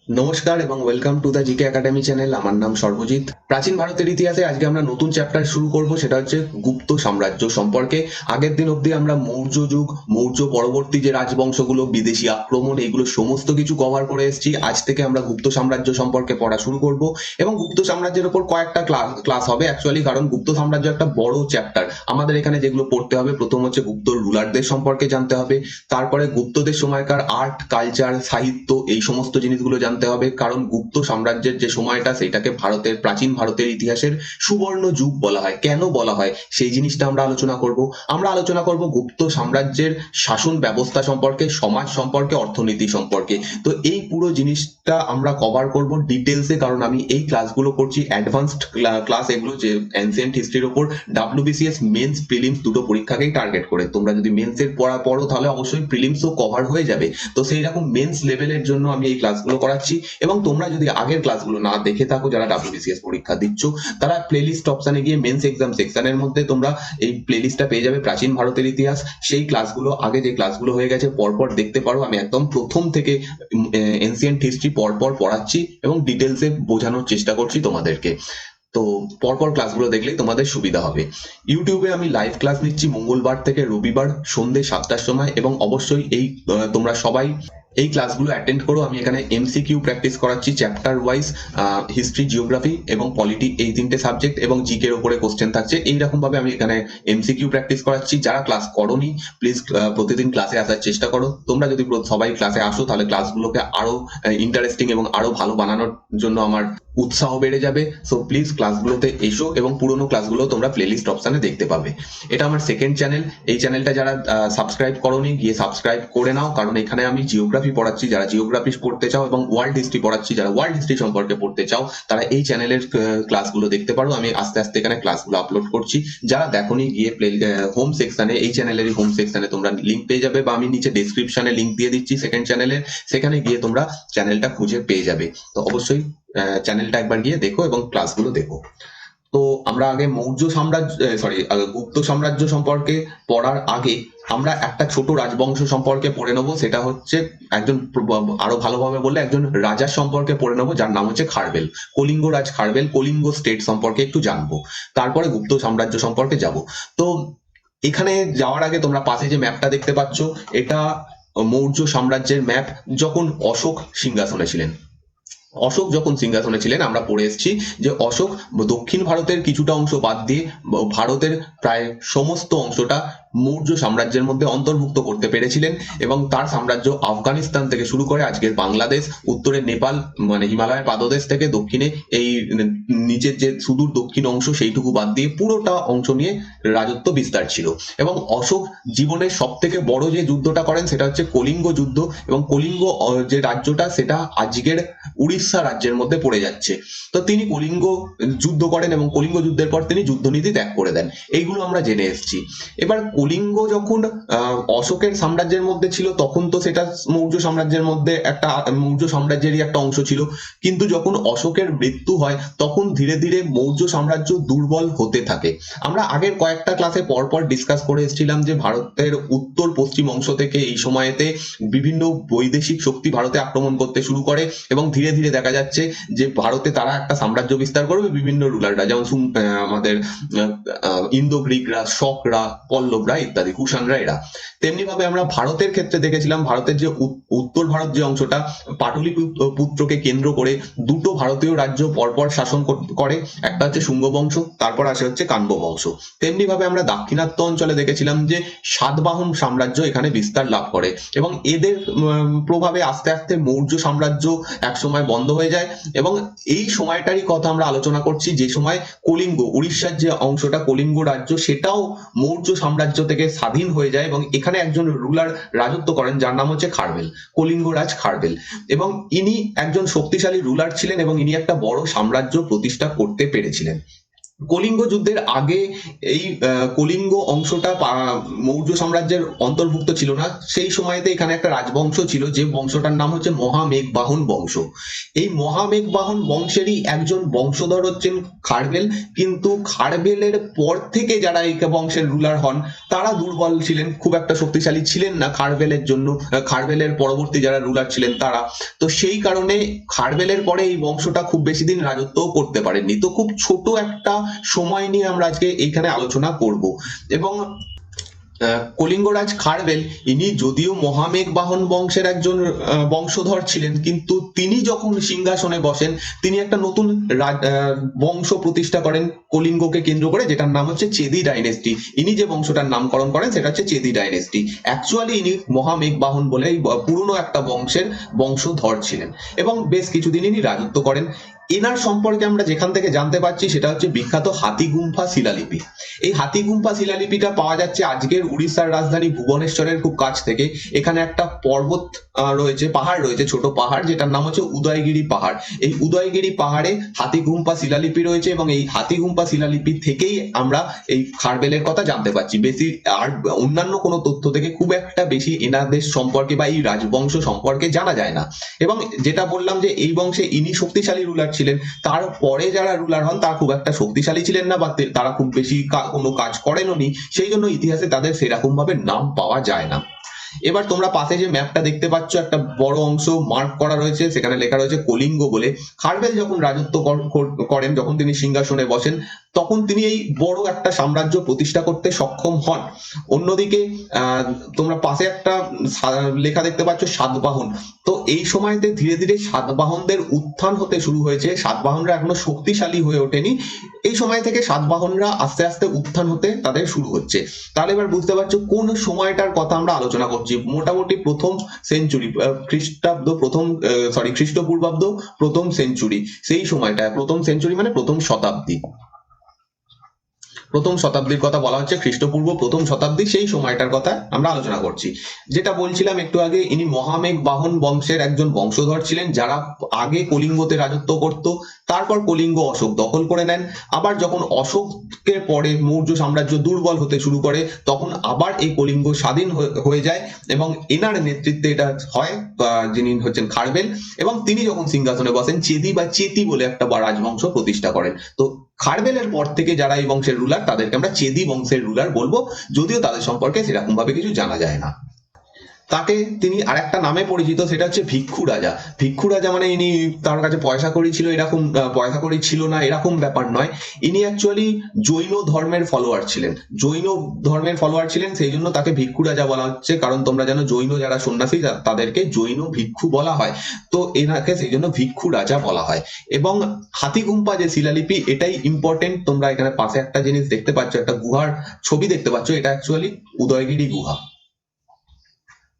নমস্কার এবং welcome to the GK academy channel. আমার নাম সর্বজিৎ। প্রাচীন ভারতের ইতিহাসে আজকে আমরা নতুন চ্যাপ্টার শুরু করব, সেটা হচ্ছে গুপ্ত সাম্রাজ্য সম্পর্কে। আগের দিন অবধি আমরা মৌর্য যুগ, মৌর্য পরবর্তী যে রাজবংশগুলো, বিদেশি আক্রমণ, এইগুলো সমস্ত কিছু কভার করে এসেছি। আজ থেকে আমরা গুপ্ত সাম্রাজ্য সম্পর্কে পড়া শুরু করব এবং গুপ্ত সাম্রাজ্যের উপর কয়েকটা ক্লাস হবে অ্যাকচুয়ালি, কারণ গুপ্ত সাম্রাজ্য একটা বড় চ্যাপ্টার। আমাদের এখানে যেগুলো পড়তে হবে, প্রথম হচ্ছে গুপ্ত রুলারদের সম্পর্কে জানতে হবে, তারপরে গুপ্তদের সময়কার আর্ট, কালচার, সাহিত্য, এই সমস্ত জিনিসগুলো জানতে হবে, কারণ গুপ্ত সাম্রাজ্যের যে সময়টা সেটাকে প্রাচীন ভারতের ইতিহাসের সুবর্ণ যুগ বলা হয়। কেন বলা হয় সেই জিনিসটা আমরা আলোচনা করব। আমরা আলোচনা করব গুপ্ত সাম্রাজ্যের শাসন ব্যবস্থা সম্পর্কে, সমাজ সম্পর্কে, অর্থনীতি সম্পর্কে। তো এই পুরো জিনিসটা আমরা কভার করব ডিটেলসে, কারণ আমি এই ক্লাসগুলো করছি অ্যাডভান্সড ক্লাস, এগুলো যে এনসিয়েন্ট হিস্ট্রির উপর ডাব্লিউবিসিএস মেন্স প্রিলিমস দুটো পরীক্ষাকেই টার্গেট করে। তোমরা যদি মেন্সের পড়ো তাহলে অবশ্যই প্রিলিমসও কভার হয়ে যাবে। তো সেই রকম মেন্স লেভেলের জন্য আমি এই ক্লাসগুলো করাচ্ছি। এবং তোমরা যদি আগের ক্লাসগুলো না দেখে থাকো, যারা ডাব্লিউবিসিএস পরীক্ষা দিচ্ছ, তারা প্লেলিস্ট অপশনে গিয়ে মেন্স এক্সাম সেকশনের মধ্যে তোমরা এই প্লেলিস্টটা পেয়ে যাবে, প্রাচীন ভারতের ইতিহাস। সেই ক্লাসগুলো, আগে যে ক্লাসগুলো হয়ে গেছে, পরপর দেখতে পারো। আমি একদম প্রথম থেকে এনসিয়েন্ট হিস্ট্রি পরপর পড়াচ্ছি এবং ডিটেলসে বোঝানোর চেষ্টা করছি তোমাদেরকে। তো পরপর ক্লাসগুলো দেখলেই তোমাদের সুবিধা হবে। ইউটিউবে আমি লাইভ ক্লাস নিচ্ছি মঙ্গলবার থেকে রবিবার সন্ধ্যে 7টার সময়, এবং অবশ্যই তোমরা সবাই এই ক্লাসগুলো অ্যাটেন্ড করো। আমি এখানে এমসিকিউ প্র্যাকটিস করাচ্ছি চ্যাপ্টার ওয়াইজ, হিস্ট্রি, জিওগ্রাফি এবং পলিটি, এই তিনটে সাবজেক্ট, এবং জিকের উপরে কোশ্চেন থাকছে। এইরকম ভাবে আমি এখানে এমসিকিউ প্র্যাকটিস করাচ্ছি। যারা ক্লাস করোনি, প্লিজ প্রতিদিন ক্লাসে আসার চেষ্টা করো। তোমরা যদি সবাই ক্লাসে আসো, তাহলে ক্লাসগুলোকে আরো ইন্টারেস্টিং এবং আরো ভালো বানানোর জন্য আমার উৎসাহ বেড়ে যাবে। সো প্লিজ ক্লাসগুলোতে এসো, এবং পুরোনো ক্লাসগুলো তোমরা প্লেলিস্ট অপশনে দেখতে পাবে। এটা আমার সেকেন্ড চ্যানেল। এই চ্যানেলটা যারা সাবস্ক্রাইব করোনি, গিয়ে সাবস্ক্রাইব করে নাও, কারণ এখানে আমি জিওগ্রাফি পড়াচ্ছি, যারা জিওগ্রাফি পড়তে চাও, এবং ওয়ার্ল্ড হিস্ট্রি পড়াচ্ছি, যারা ওয়ার্ল্ড হিস্ট্রি সম্পর্কে পড়তে চাও, তারা এই চ্যানেলের ক্লাসগুলো দেখতে পারো। আমি আস্তে আস্তে এখানে ক্লাসগুলো আপলোড করছি। যারা দেখোনি, গিয়ে হোম সেকশনে, এই চ্যানেলেরই হোম সেকশনে তোমরা লিঙ্ক পেয়ে যাবে, বা আমি নিচে ডেসক্রিপশনে লিঙ্ক দিয়ে দিচ্ছি সেকেন্ড চ্যানেলের, সেখানে গিয়ে তোমরা চ্যানেলটা খুঁজে পেয়ে যাবে। তো অবশ্যই চ্যানেলটা একবার গিয়ে দেখো এবং ক্লাসগুলো দেখো। তো আমরা আগে গুপ্ত সাম্রাজ্য সম্পর্কে পড়ার আগে আমরা একটা ছোট রাজবংশ সম্পর্কে পড়ে নেবো। সেটা হচ্ছে আরো ভালোভাবে বললে একজন রাজার সম্পর্কে পড়ে নেবো, যার নাম হচ্ছে খারবেল। কলিঙ্গ রাজ খারবেল, কলিঙ্গ স্টেট সম্পর্কে একটু জানবো, তারপরে গুপ্ত সাম্রাজ্য সম্পর্কে যাব। তো এখানে যাওয়ার আগে তোমরা পাশে যে ম্যাপটা দেখতে পাচ্ছ, এটা মৌর্য সাম্রাজ্যের ম্যাপ, যখন অশোক সিংহাসনে ছিলেন। অশোক যখন সিংহাসনে ছিলেন, আমরা পড়ে এসেছি যে অশোক দক্ষিণ ভারতের কিছুটা অংশ বাদ দিয়ে ভারতের প্রায় সমস্ত অংশটা মৌর্য সাম্রাজ্যের মধ্যে অন্তর্ভুক্ত করতে পেরেছিলেন, এবং তার সাম্রাজ্য আফগানিস্তান থেকে শুরু করে আজকের বাংলাদেশ, উত্তরে নেপাল, মানে হিমালয়ের পাদদেশ থেকে দক্ষিণে এই নিচের যে সুদূর দক্ষিণ অংশ, সেইটুকু বাদ দিয়ে পুরোটা অংশ নিয়ে রাজত্ব বিস্তার ছিল। এবং অশোক জীবনের সব থেকে বড় যে যুদ্ধটা করেন, সেটা হচ্ছে কলিঙ্গ যুদ্ধ। এবং কলিঙ্গ যে রাজ্যটা, সেটা আজকের উড়িষ্যা রাজ্যের মধ্যে পড়ে যাচ্ছে। তো তিনি কলিঙ্গ যুদ্ধ করেন, এবং কলিঙ্গ যুদ্ধের পর তিনি যুদ্ধনীতি ত্যাগ করে দেন। এইগুলো আমরা জেনে এসেছি। এবার কলিঙ্গ যখন অশোকের সাম্রাজ্যের মধ্যে ছিল, তখন তো সেটা মৌর্য সাম্রাজ্যের মধ্যে মৌর্য সাম্রাজ্যেরই একটা অংশ ছিল। কিন্তু যখন অশোকের মৃত্যু হয়, তখন ধীরে ধীরে মৌর্য সাম্রাজ্য দুর্বল হতে থাকে। আমরা আগের কয়েকটা ক্লাসে পরপর ডিসকাস করে এসেছিলাম যে ভারতের উত্তর পশ্চিম অংশ থেকে এই সময়তে বিভিন্ন বৈদেশিক শক্তি ভারতে আক্রমণ করতে শুরু করে, এবং ধীরে ধীরে দেখা যাচ্ছে যে ভারতে তারা একটা সাম্রাজ্য বিস্তার করবে। বিভিন্ন রুলাররা, যেমন আমাদের ইন্দো গ্রিকরা, শকরা, পল্লবরা ইত্যাদি, কুষাণরা, এরা। তেমনি ভাবে আমরা ভারতের ক্ষেত্রে দেখেছিলাম, ভারতের যে উত্তর ভারত যে অংশটা, পাটলিপুত্রকে কেন্দ্র করে দুটো ভারতীয় রাজ্য পরপর শাসন করে। একটা হচ্ছে শুঙ্গ বংশ, তারপর আসে হচ্ছে কাম্ব বংশ। তেমনি ভাবে আমরা দাক্ষিণাত্য অঞ্চলে দেখেছিলাম যে সাতবাহন সাম্রাজ্য এখানে বিস্তার লাভ করে, এবং এদের প্রভাবে আস্তে আস্তে মৌর্য সাম্রাজ্য একসময় বন্ধ হয়ে যায়। এবং এই সময়টারই কথা আমরা আলোচনা করছি, যে সময় কলিঙ্গ, উড়িষ্যার যে অংশটা কলিঙ্গ রাজ্য, সেটাও মৌর্য সাম্রাজ্য থেকে স্বাধীন হয়ে যায়, এবং এখানে একজন রুলার রাজত্ব করেন, যার নাম হচ্ছে খারবেল, কলিঙ্গ রাজ খারবেল। এবং ইনি একজন শক্তিশালী রুলার ছিলেন, এবং ইনি একটা বড় সাম্রাজ্য প্রতিষ্ঠা করতে পেরেছিলেন। কলিঙ্গ যুদ্ধের আগে এই কলিঙ্গ অংশটা মৌর্য সাম্রাজ্যের অন্তর্ভুক্ত ছিল না। সেই সময়তে এখানে একটা রাজবংশ ছিল, যে বংশটার নাম হচ্ছে মহামেঘবাহন বংশ। এই মহামেঘবাহন বংশেরই একজন বংশধর হচ্ছেন খারবেল। কিন্তু খারবেলের পর থেকে যারা এই বংশের রুলার হন তারা দুর্বল ছিলেন, খুব একটা শক্তিশালী ছিলেন না খারবেলের জন্য। খারবেলের পরবর্তী যারা রুলার ছিলেন তারা, তো সেই কারণে খারবেলের পরে এই বংশটা খুব বেশি দিন রাজত্ব করতে পারেননি। তো খুব ছোট একটা সময় নিয়ে আমরা আজকে এইখানে আলোচনা করব। এবং কলিঙ্গরাজ খারবেল ইনি যদিও মহামেঘবাহন বংশের একজন বংশধর ছিলেন, কিন্তু তিনি যখন সিংহাসনে বসেন তিনি একটা নতুন বংশ প্রতিষ্ঠা করেন কলিঙ্গকে কেন্দ্র করে, যেটার নাম হচ্ছে চেদি ডাইনেস্টি। ইনি যে বংশটার নামকরণ করেন সেটা হচ্ছে চেদি ডাইনেস্টি। অ্যাকচুয়ালি ইনি মহামেঘবাহন বলে এই পুরনো একটা বংশের বংশধর ছিলেন এবং বেশ কিছুদিন ইনি রাজত্ব করেন। এনার সম্পর্কে আমরা যেখান থেকে জানতে পারছি সেটা হচ্ছে বিখ্যাত হাতিগুম্ফা শিলালিপি। এই হাতিগুম্ফা শিলালিপিটা পাওয়া যাচ্ছে আজকের উড়িষ্যার রাজধানী ভুবনেশ্বরের খুব কাছ থেকে। এখানে একটা পর্বত রয়েছে, পাহাড় রয়েছে, ছোট পাহাড়, যেটার নাম হচ্ছে উদয়গিরি পাহাড়। এই উদয়গিরি পাহাড়ে হাতিগুম্ফা শিলালিপি রয়েছে এবং এই হাতিগুম্ফা শিলালিপি থেকেই আমরা এই খারবেলের কথা জানতে পারছি। বেশি আর অন্যান্য কোনো তথ্য থেকে খুব একটা বেশি এনাদের সম্পর্কে বা এই রাজবংশ সম্পর্কে জানা যায় না। এবং যেটা বললাম যে এই বংশে ইনি শক্তিশালী রুলার ছিলেন, তারপরে যারা রুলার হন তারা খুব একটা শক্তিশালী ছিলেন না বা তারা খুব বেশি কোনো কাজ করেনও নি, সেই জন্য ইতিহাসে তাদের সেরকম ভাবে নাম পাওয়া যায় না। এবার তোমরা পাশে যে ম্যাপটা দেখতে পাচ্ছ একটা বড় অংশ মার্ক করা রয়েছে, সেখানে লেখা রয়েছে কলিঙ্গ বলে। খারবেল যখন রাজত্ব করেন, যখন তিনি সিংহাসনে বসেন, তখন তিনি এই বড় একটা সাম্রাজ্য প্রতিষ্ঠা করতে সক্ষম হন। অন্যদিকে তোমরা পাশে একটা লেখা দেখতে পাচ্ছ সাতবাহন। তো এই সময়তে ধীরে ধীরে সাতবাহনদের উত্থান হতে শুরু হয়েছে। সাতবাহনরা এখনো শক্তিশালী হয়ে ওঠেনি, এই সময় থেকে সাতবাহনরা আস্তে আস্তে উত্থান হতে তাদের শুরু হচ্ছে। তাহলে এবার বুঝতে পারছো কোন সময়টার কথা আমরা আলোচনা করছি। মোটামুটি প্রথম সেঞ্চুরি, খ্রিস্টপূর্বাব্দ প্রথম সেঞ্চুরি, সেই সময়টা প্রথম সেঞ্চুরি মানে প্রথম শতাব্দী, প্রথম শতাব্দীর কথা বলা হচ্ছে, খ্রিস্টপূর্ব প্রথম শতাব্দী, সেই সময়টার কথা আমরা আলোচনা করছি। যেটা বলছিলাম একটু আগে, ইনি মহামেঘবাহন বংশের একজন বংশধর ছিলেন যারা আগে কলিঙ্গতে রাজত্ব করত। তারপর কলিঙ্গ অশোক দখল করে নেন। আবার যখন অশোকের পরে মৌর্য সাম্রাজ্য দুর্বল হতে শুরু করে, তখন আবার এই কলিঙ্গ স্বাধীন হয়ে যায় এবং এনার নেতৃত্বে এটা হয়, যিনি হচ্ছেন খারবেল। এবং তিনি যখন সিংহাসনে বসেন চেদি বা চেতি বলে একটা রাজবংশ প্রতিষ্ঠা করেন। তো খারবেলের পর থেকে যারা এই বংশের রুলার তাদেরকে আমরা চেদি বংশের রুলার বলবো, যদিও তাদের সম্পর্কে সেরকম ভাবে কিছু জানা যায় না। তাকে তিনি আরেকটা নামে পরিচিত, সেটা হচ্ছে ভিক্ষু রাজা। ভিক্ষু রাজা মানে ইনি তার কাছে পয়সা কড়ি ছিল এরকম, পয়সা কড়ি ছিল না এরকম ব্যাপার নয়। ইনি অ্যাকচুয়ালি জৈন ধর্মের ফলোয়ার ছিলেন, জৈন ধর্মের ফলোয়ার ছিলেন, সেই জন্য তাকে ভিক্ষু রাজা বলা হচ্ছে। কারণ তোমরা জানো জৈন যারা সন্ন্যাসী তাদেরকে জৈন ভিক্ষু বলা হয়, তো এনাকে সেই জন্য ভিক্ষু রাজা বলা হয়। এবং হাতিগুম্ফা যে শিলালিপি, এটাই ইম্পর্টেন্ট। তোমরা এখানে পাশে একটা জিনিস দেখতে পাচ্ছ, একটা গুহার ছবি দেখতে পাচ্ছ, এটা অ্যাকচুয়ালি উদয়গিরি গুহা।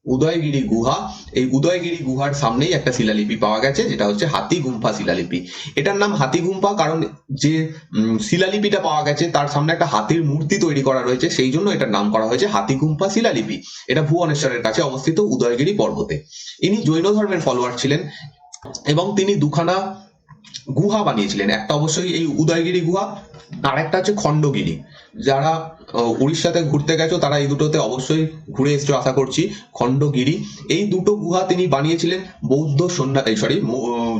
উদয়গিরি গুহা, এই উদয়গিরি গুহার সামনেই একটা শিলালিপি পাওয়া গেছে, যেটা হচ্ছে হাতিগুম্ফা শিলালিপি। এটার নাম হাতিগুম্ফা কারণ যে শিলালিপিটা পাওয়া গেছে তার সামনে একটা হাতির মূর্তি তৈরি করা রয়েছে, সেই জন্য এটার নাম করা হয়েছে হাতিগুম্ফা শিলালিপি। এটা ভুবনেশ্বরের কাছে অবস্থিত উদয়গিরি পর্বতে। ইনি জৈন ধর্মের ফলোয়ার ছিলেন এবং তিনি দুখানা গুহা বানিয়েছিলেন, একটা অবশ্যই এই উদয়গিরি গুহা, আর একটা হচ্ছে খণ্ডগিরি। যারা উড়িষ্যাতে ঘুরতে গেছো তারা এই দুটোতে অবশ্যই ঘুরে এসছো আশা করছি। খণ্ডগিরি, এই দুটো গুহা তিনি বানিয়েছিলেন বৌদ্ধ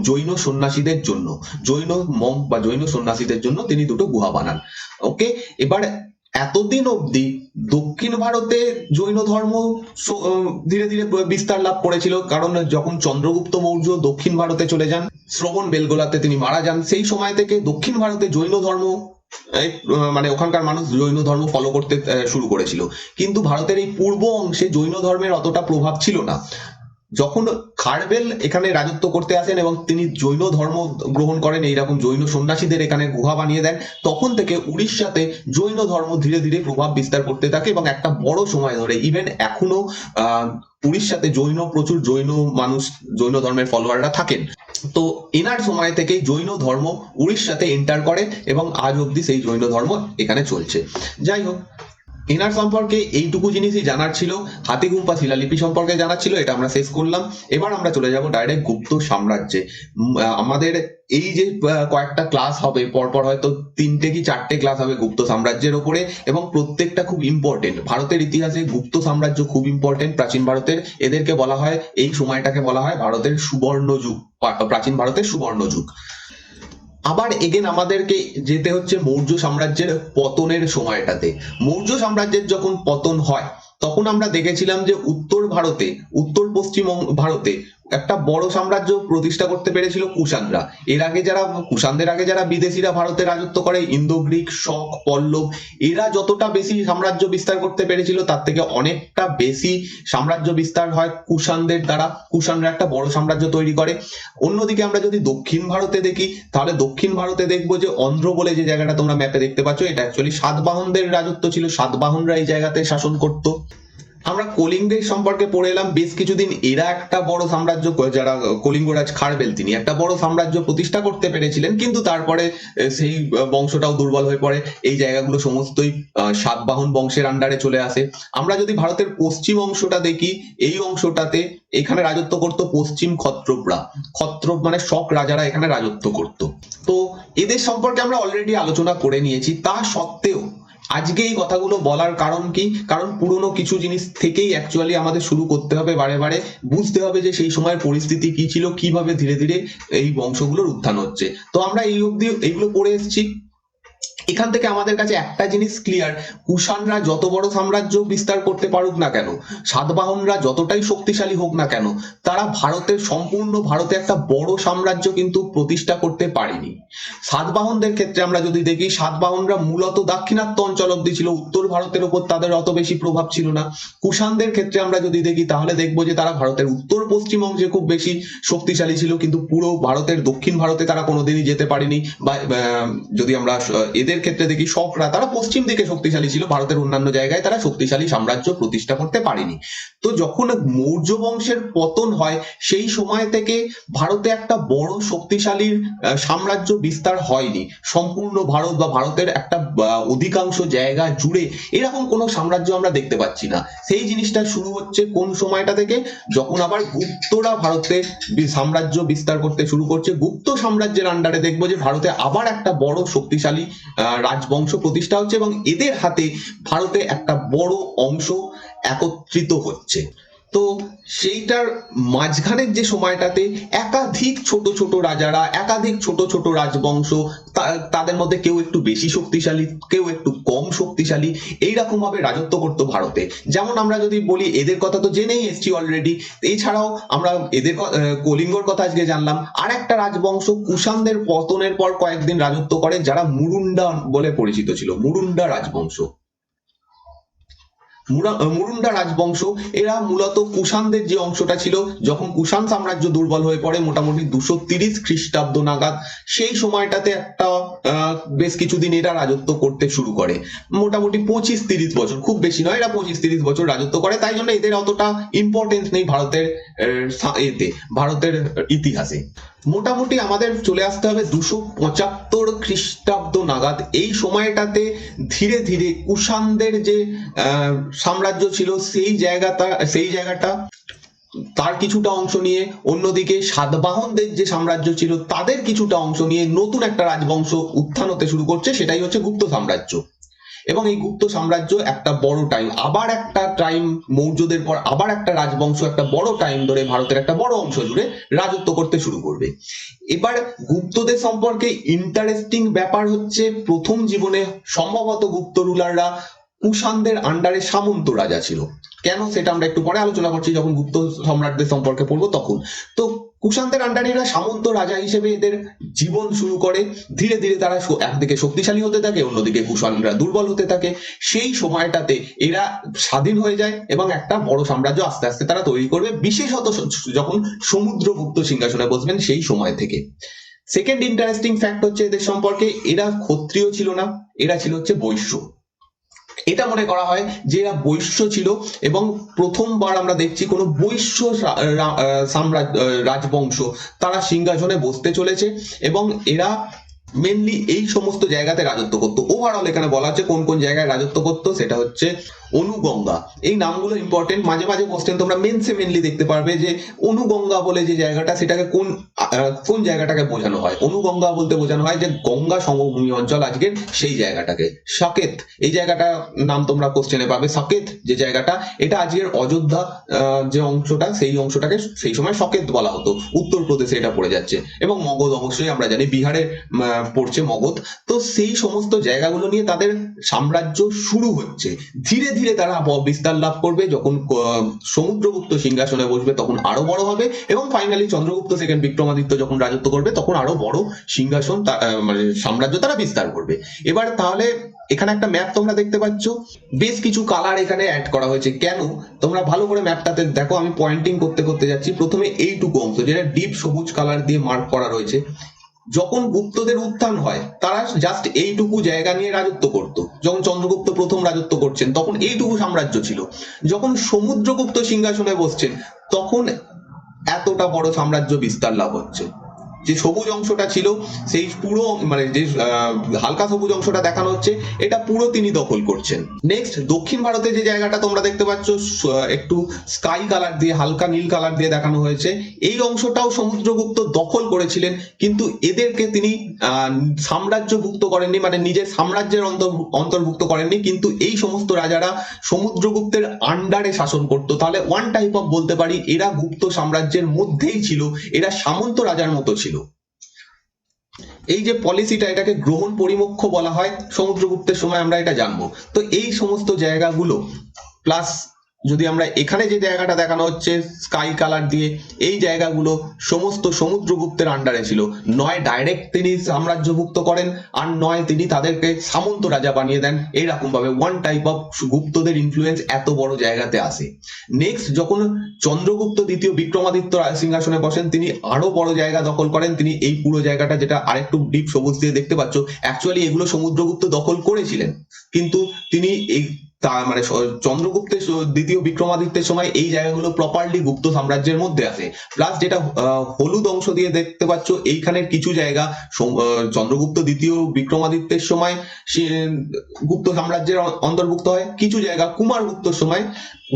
জৈন সন্ন্যাসীদের জন্য, জৈন মঙ্ক বা জৈন সন্ন্যাসীদের জন্য তিনি দুটো গুহা বানান। ওকে, এবার এতদিন অব্দি দক্ষিণ ভারতে জৈন ধর্ম ধীরে ধীরে বিস্তার লাভ করেছিল, কারণ যখন চন্দ্রগুপ্ত মৌর্য দক্ষিণ ভারতে চলে যান, শ্রবণ বেলগোলাতে তিনি মারা যান, সেই সময় থেকে দক্ষিণ ভারতে জৈন ধর্ম মানে ওখানকার মানুষ জৈন ধর্ম ফলো করতে শুরু করেছিল। কিন্তু ভারতের এই পূর্ব অংশে জৈন ধর্মের অতটা প্রভাব ছিল না। যখন খারবেল এখানে রাজত্ব করতে আসেন এবং তিনি জৈন ধর্ম গ্রহণ করেন, এইরকম জৈন সন্ন্যাসীদের এখানে গুহা বানিয়ে দেন, তখন থেকে উড়িষ্যাতে জৈন ধর্ম ধীরে ধীরে প্রভাব বিস্তার করতে থাকে এবং একটা বড় সময় ধরে ইভেন এখনো উড়িষ্যাতে প্রচুর জৈন মানুষ, জৈন ধর্মের ফলোয়াররা থাকেন। তো এনার সময় থেকেই জৈন ধর্ম উড়িষ্যাতে এন্টার করে এবং আজ অব্দি সেই জৈন ধর্ম এখানে চলছে। যাই হোক, এনার সম্পর্কে এইটুকু জিনিসই জানার ছিল, হাতিগুম্পা শিলালিপি সম্পর্কে জানার ছিল, এটা আমরা শেষ করলাম। এবার আমরা চলে যাব ডাইরেক্ট গুপ্ত সাম্রাজ্যে। আমাদের এই যে কয়েকটা ক্লাস হবে পরপর, হয়তো 3টে কি 4টে ক্লাস হবে গুপ্ত সাম্রাজ্যের ওপরে, এবং প্রত্যেকটা খুব ইম্পর্টেন্ট। ভারতের ইতিহাসে গুপ্ত সাম্রাজ্য খুব ইম্পর্টেন্ট, প্রাচীন ভারতের। এদেরকে বলা হয়, এই সময়টাকে বলা হয় ভারতের সুবর্ণ যুগ, প্রাচীন ভারতের সুবর্ণ যুগ। আবার এগেন আমাদেরকে যেতে হচ্ছে মৌর্য সাম্রাজ্যের পতনের সময়টাতে। মৌর্য সাম্রাজ্যের যখন পতন হয় তখন আমরা দেখেছিলাম যে উত্তর পশ্চিম ভারতে একটা বড় সাম্রাজ্য প্রতিষ্ঠা করতে পেরেছিল কুষাণরা। কুষাণদের আগে যারা বিদেশিরা ভারতে রাজত্ব করে, ইন্দো গ্রিক, শক, পল্লব, এরা যতটা বেশি সাম্রাজ্য বিস্তার করতে পেরেছিল তার থেকে অনেকটা বেশি সাম্রাজ্য বিস্তার হয় কুষাণদের দ্বারা। কুষাণরা একটা বড় সাম্রাজ্য তৈরি করে। অন্যদিকে আমরা যদি দক্ষিণ ভারতে দেখি, তাহলে দক্ষিণ ভারতে দেখবো যে অন্ধ্র বলে যে জায়গাটা তোমরা ম্যাপে দেখতে পাচ্ছ, এটা অ্যাকচুয়ালি সাতবাহনদের রাজত্ব ছিল। সাতবাহনরা এই জায়গাতে শাসন করত। আমরা কলিঙ্গের সম্পর্কে পড়ে এলাম বেশ কিছুদিন। এরা একটা বড় সাম্রাজ্য, যারা কলিঙ্গরাজ খারবেল, তিনি একটা বড় সাম্রাজ্য প্রতিষ্ঠা করতে পেরেছিলেন, কিন্তু তারপরে সেই বংশটাও দুর্বল হয়ে পড়ে। এই জায়গাগুলো সমস্তই সাতবাহন বংশের আন্ডারে চলে আসে। আমরা যদি ভারতের পশ্চিম অংশটা দেখি, এই অংশটাতে এখানে রাজত্ব করত পশ্চিম ক্ষত্রপরা। ক্ষত্রপ মানে শক রাজারা এখানে রাজত্ব করত। তো এদের সম্পর্কে আমরা অলরেডি আলোচনা করে নিয়েছি। তা সত্ত্বেও আজকে এই কথাগুলো বলার কারণ কি? কারণ পুরনো কিছু জিনিস থেকেই অ্যাকচুয়ালি আমাদের শুরু করতে হবে, বারে বারে বুঝতে হবে যে সেই সময়ের পরিস্থিতি কি ছিল, কিভাবে ধীরে ধীরে এই বংশগুলোর উত্থান হচ্ছে। তো আমরা এই অবধি এইগুলো পড়ে এসেছি। এখান থেকে আমাদের কাছে একটা জিনিস ক্লিয়ার, কুষাণরা যত বড় সাম্রাজ্য বিস্তার করতে পারুক না কেন, সাতবাহনরা যতটাই শক্তিশালী হোক না কেন, তারা সম্পূর্ণ ভারতে একটা বড় সাম্রাজ্য কিন্তু প্রতিষ্ঠা করতে পারেনি। সাতবাহনদের ক্ষেত্রে আমরা যদি দেখি, সাতবাহনরা মূলত দাক্ষিণাত্য অঞ্চল অব্দি ছিল, উত্তর ভারতের উপর তাদের অত বেশি প্রভাব ছিল না। কুষাণদের ক্ষেত্রে আমরা যদি দেখি, তাহলে দেখবো যে তারা ভারতের উত্তর পশ্চিম অংশে খুব বেশি শক্তিশালী ছিল, কিন্তু পুরো ভারতের দক্ষিণ ভারতে তারা কোনোদিনই যেতে পারেনি। বা যদি আমরা এদের ক্ষেত্রে দেখি, শকরা তারা পশ্চিম দিকে শক্তিশালী ছিল, ভারতের অন্যান্য জায়গায় তারা শক্তিশালী সাম্রাজ্য প্রতিষ্ঠা করতে পারেনি। তো যখন মৌর্য বংশের পতন হয়, সেই সময় থেকে ভারতে একটা বড় শক্তিশালী সাম্রাজ্য বিস্তার হয়নি। সম্পূর্ণ ভারত বা ভারতের একটা অধিকাংশ জায়গা জুড়ে এরকম কোনো সাম্রাজ্য আমরা দেখতে পাচ্ছি না। সেই জিনিসটা শুরু হচ্ছে কোন সময়টা থেকে? যখন আবার গুপ্তরা ভারতে সাম্রাজ্য বিস্তার করতে শুরু করছে। গুপ্ত সাম্রাজ্যের আন্ডারে দেখবো যে ভারতে আবার একটা বড় শক্তিশালী রাজবংশ প্রতিষ্ঠা হচ্ছে, এবং এদের হাতে ভারতে একটা বড় অংশ একত্রিত হচ্ছে। তো সেইটার মাঝখানের যে সময়টাতে একাধিক ছোট ছোট রাজারা, একাধিক ছোট ছোট রাজবংশ, তাদের মধ্যে কেউ একটু বেশি শক্তিশালী, কেউ একটু কম শক্তিশালী, এইরকম ভাবে রাজত্ব করতো ভারতে। যেমন আমরা যদি বলি, এদের কথা তো জেনেই এসছি অলরেডি, এছাড়াও আমরা এদের কলিঙ্গর কথা আজকে জানলাম। আর একটা রাজবংশ কুষাণদের পতনের পর কয়েকদিন রাজত্ব করে, যারা মুরুন্ডা বলে পরিচিত ছিল, মুরুন্ডা রাজবংশ। মুরুন্ডা রাজবংশ এরা মূলত কুষাণদের যে অংশটা ছিল, যখন কুষাণ সাম্রাজ্য দুর্বল হয়ে পড়ে মোটামুটি 230 খ্রিস্টাব্দ নাগাদ, সেই সময়টাতে একটা বেশ কিছুদিন এরা রাজত্ব করতে শুরু করে। মোটামুটি 25-30 বছর, খুব বেশি নয়, এরা 25-30 বছর রাজত্ব করে। তাই জন্য এদের অতটা ইম্পর্টেন্স নেই ভারতের ইতিহাসে। মোটামুটি আমাদের চলে আসতে হবে 275 খ্রিস্টাব্দ নাগাদ। এই সময়টাতে ধীরে ধীরে কুষাণদের যে সাম্রাজ্য ছিল, সেই জায়গাটা তার কিছুটা অংশ নিয়ে, অন্যদিকে সাতবাহনদের যে সাম্রাজ্য ছিল তাদের কিছুটা অংশ নিয়ে নতুন একটা রাজবংশ উত্থান হতে শুরু করছে, সেটাই হচ্ছে গুপ্ত সাম্রাজ্য। এবং এই গুপ্ত সাম্রাজ্য একটা বড় টাইম মৌর্যদের পর আবার একটা রাজবংশ একটা বড় টাইম ধরে ভারতের একটা বড় অংশ জুড়ে রাজত্ব করতে শুরু করবে। এবার গুপ্তদের সম্পর্কে ইন্টারেস্টিং ব্যাপার হচ্ছে, প্রথম জীবনে সম্ভবত গুপ্ত রুলাররা কুষাণদের আন্ডারে সামন্ত রাজা ছিল। কেন, সেটা আমরা একটু পরে আলোচনা করছি, যখন গুপ্ত সম্রাটদের সম্পর্কে পড়বো তখন। তো কুষাণদের আন্ডারে এরা সামন্ত রাজা হিসেবে এদের জীবন শুরু করে। ধীরে ধীরে তারা একদিকে শক্তিশালী হতে থাকে, অন্যদিকে কুষাণরা দুর্বল হতে থাকে। সেই সময়টাতে এরা স্বাধীন হয়ে যায় এবং একটা বড় সাম্রাজ্য আস্তে আস্তে তারা তৈরি করবে, বিশেষত যখন সমুদ্রগুপ্ত সিংহাসনে বসবেন সেই সময় থেকে। সেকেন্ড ইন্টারেস্টিং ফ্যাক্ট হচ্ছে এদের সম্পর্কে, এরা ক্ষত্রিয় ছিল না, এরা ছিল হচ্ছে বৈশ্য। এটা মনে করা হয় যে এরা বৈশ্য ছিল, এবং প্রথমবার আমরা দেখছি কোন বৈশ্য রাজবংশ তারা সিংহাসনে বসতে চলেছে। এবং এরা মেনলি এই সমস্ত জায়গাতে রাজত্ব করতো। ওভারঅল এখানে বলা হচ্ছে কোন কোন জায়গায় রাজত্ব করতো, সেটা হচ্ছে অনুগঙ্গা। এই নামগুলো ইম্পর্টেন্ট, মাঝে মাঝে কোশ্চেন তোমরা মেনসে মেনলি দেখতে পারবে যে অনুগঙ্গা বলে যে জায়গাটা, সেটাকে কোন জায়গাটাকে বোঝানো হয়। অনুগঙ্গা বলতে বোঝানো হয় যে গঙ্গা সমভূমি অঞ্চল আজকের সেই জায়গাটাকে। সাকেত এই জায়গাটা নাম তোমরা কোশ্চেনে পাবে। সাকেত যে জায়গাটা, এটা আজকের অযোধ্যা যে অংশটা, সেই অংশটাকে সেই সময় সাকেত বলা হতো। উত্তরপ্রদেশে এটা পড়ে যাচ্ছে। এবং মগধ অবশ্যই আমরা জানি বিহারে পড়ছে মগধ। তো সেই সমস্ত জায়গাগুলো নিয়ে তাদের সাম্রাজ্য শুরু হচ্ছে। ধীরে ধীরে তারা বিস্তার লাভ করবে। যখন সমুদ্রগুপ্ত সিংহাসনে বসবে তখন আরো বড় হবে, এবং ফাইনালি চন্দ্রগুপ্ত সেকেন্ড বিক্রমাদিত্য যখন রাজত্ব করবে তখন আরো বড় সিংহাসন মানে সাম্রাজ্য তারা বিস্তার করবে। এবার তাহলে এখানে একটা ম্যাপ তোমরা দেখতে পাচ্ছ, বেশ কিছু কালার এখানে অ্যাড করা হয়েছে। কেন? তোমরা ভালো করে ম্যাপটাতে দেখো, আমি পয়েন্টিং করতে করতে যাচ্ছি। প্রথমে এইটুকু অংশ যেটা ডিপ সবুজ কালার দিয়ে মার্ক করা রয়েছে, যখন গুপ্তদের উত্থান হয় তারা জাস্ট এইটুকু জায়গা নিয়ে রাজত্ব করত। যখন চন্দ্রগুপ্ত প্রথম রাজত্ব করছেন তখন এইটুকু সাম্রাজ্য ছিল। যখন সমুদ্রগুপ্ত সিংহাসনে বসছেন তখন এতটা বড় সাম্রাজ্য বিস্তার লাভ হচ্ছে। যে সবুজ অংশটা ছিল সেই পুরো, মানে যে হালকা সবুজ অংশটা দেখানো হচ্ছে, এটা পুরো তিনি দখল করছেন। নেক্সট দক্ষিণ ভারতে যে জায়গাটা তোমরা দেখতে পাচ্ছ একটু স্কাই কালার দিয়ে, হালকা নীল কালার দিয়ে দেখানো হয়েছে, এই অংশটাও সমুদ্রগুপ্ত দখল করেছিলেন, কিন্তু এদেরকে তিনি সাম্রাজ্যভুক্ত করেননি, মানে নিজের সাম্রাজ্যের অন্তর্ভুক্ত করেননি। কিন্তু এই সমস্ত রাজারা সমুদ্রগুপ্তের আন্ডারে শাসন করত। তাহলে ওয়ান টাইপ অফ বলতে পারি এরা গুপ্ত সাম্রাজ্যের মধ্যেই ছিল, এরা সামন্ত রাজার মতো ছিল। এই যে পলিসিটা, এটাকে গ্রহণ পরিমোক্ষ বলা হয় সমুদ্রগুপ্তের সময়, আমরা এটা জানবো। তো এই সমস্ত জায়গাগুলো প্লাস যদি আমরা এখানে যে জায়গাটা দেখানো হচ্ছে স্কাই কালার দিয়ে, এই জায়গাগুলো সমস্ত সমুদ্রগুপ্তের আন্ডারে ছিল। নয় ডাইরেক্ট তিনি সাম্রাজ্যভুক্ত করেন, আর নয় তিনি তাদেরকে সামন্ত রাজা বানিয়ে দেন। এইরকম ভাবে ওয়ান টাইপ অফ গুপ্তদের ইনফ্লুয়েন্স এত বড় জায়গাতে আসে। নেক্সট যখন চন্দ্রগুপ্ত দ্বিতীয় বিক্রমাদিত্য সিংহাসনে বসেন, তিনি আরো বড় জায়গা দখল করেন। তিনি এই পুরো জায়গাটা, যেটা আরেকটু ডিপ সবুজ দিয়ে দেখতে পাচ্ছ, অ্যাকচুয়ালি এগুলো সমুদ্রগুপ্ত দখল করেছিলেন, কিন্তু তিনি এই মানে চন্দ্রগুপ্তের দ্বিতীয় বিক্রমাদিত্যের সময় এই জায়গাগুলো প্রপারলি গুপ্ত সাম্রাজ্যের মধ্যে আসে। প্লাস যেটা হলুদ অংশ দিয়ে দেখতে পাচ্ছ, এইখানের কিছু জায়গা চন্দ্রগুপ্ত দ্বিতীয় বিক্রমাদিত্যের সময় গুপ্ত সাম্রাজ্যের অন্তর্ভুক্ত হয়, কিছু জায়গা কুমারগুপ্তর সময়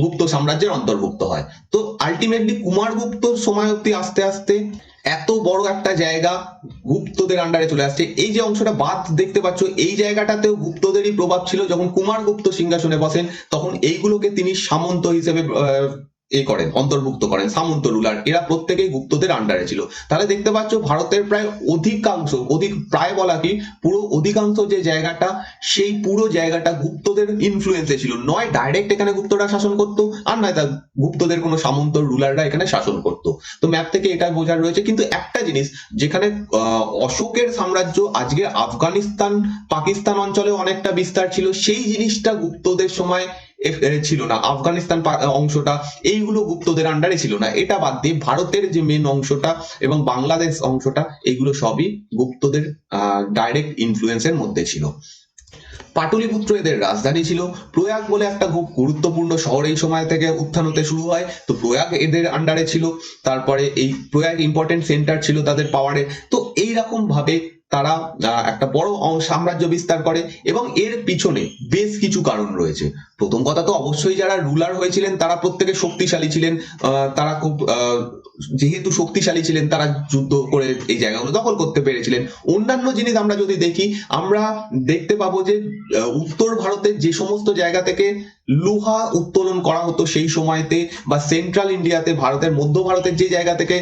গুপ্ত সাম্রাজ্যের অন্তর্ভুক্ত হয়। তো আলটিমেটলি কুমারগুপ্তর সময় অব্দি আস্তে আস্তে এত বড় একটা জায়গা গুপ্তদের আন্ডারে চলে আসছে। এই যে অংশটা বাদ দেখতে পাচ্ছ, এই জায়গাটাতেও গুপ্তদেরই প্রভাব ছিল। যখন কুমারগুপ্ত সিংহাসনে বসেন তখন এইগুলোকে তিনি সামন্ত হিসেবে অন্তর্ভুক্ত করেন। সামন্ত রুলার এরা প্রত্যেকেই গুপ্তদের আন্ডারে ছিল। তাহলে দেখতে পাচ্ছ ভারতের প্রায় প্রায় বলা কি পুরো অধিকাংশ যে জায়গাটা, সেই পুরো জায়গাটা গুপ্তদের ইনফ্লুয়েন্সে ছিল। নয় ডাইরেক্ট এখানে গুপ্তরা শাসন করতো, আর নয় তা গুপ্তদের কোনো সামন্ত রুলাররা এখানে শাসন করতো। তো ম্যাপ থেকে এটা বোঝার রয়েছে। কিন্তু একটা জিনিস, যেখানে অশোকের সাম্রাজ্য আজকে আফগানিস্তান পাকিস্তান অঞ্চলে অনেকটা বিস্তার ছিল, সেই জিনিসটা গুপ্তদের সময় ছিল না। আফগানিস্তান অংশটা এইগুলো গুপ্তদের আন্ডারে ছিল না। এটা বাদ দিয়ে ভারতের যে মেন অংশটা এবং বাংলাদেশ অংশটা, এগুলো সবই গুপ্তদের ডাইরেক্ট ইনফ্লুয়েন্সের মধ্যে ছিল। পাটলিপুত্র এদের রাজধানী ছিল। প্রয়াগ বলে একটা খুব গুরুত্বপূর্ণ শহর এই সময় থেকে উত্থান হতে শুরু হয়। তো প্রয়াগ এদের আন্ডারে ছিল। তারপরে এই প্রয়াগ ইম্পর্টেন্ট সেন্টার ছিল তাদের পাওয়ারের। তো এইরকম ভাবে তারা একটা বড় সাম্রাজ্য বিস্তার করে, এবং এর পিছনে বেশ কিছু কারণ রয়েছে। প্রথম কথা তো অবশ্যই যারা রুলার হয়েছিলেন তারা প্রত্যেকে শক্তিশালী ছিলেন। তারা খুব যেহেতু শক্তিশালী ছিলেন, তারা যুদ্ধ করে এই জায়গাগুলো দখল করতে পেরেছিলেন। অন্যান্য জিনিস আমরা যদি দেখি, আমরা দেখতে পাবো যে উত্তর ভারতের যে সমস্ত জায়গা থেকে লোহা উত্তোলন করা হতো সেই সময়তে, বা সেন্ট্রাল ইন্ডিয়াতে ভারতের মধ্য ভারতের যে জায়গা থেকে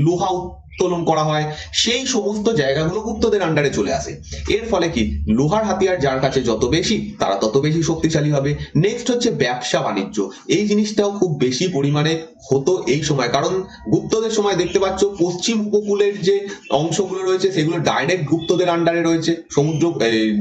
লোহা উত্তোলন করা হয়, সেই সমস্ত জায়গাগুলো গুপ্তদের আন্ডারে চলে আসে। এর ফলে কি, লোহার হাতিয়ার যার কাছে যত বেশি, তারা তত বেশি শক্তিশালী হবে। নেক্সট হচ্ছে ব্যবসা বাণিজ্য। এই জিনিসটাও খুব বেশি পরিমাণে হতো এই সময়, কারণ গুপ্তদের সময় দেখতে পাচ্ছ পশ্চিম উপকূলের যে অংশগুলো রয়েছে সেগুলো ডাইরেক্ট গুপ্তদের আন্ডারে রয়েছে।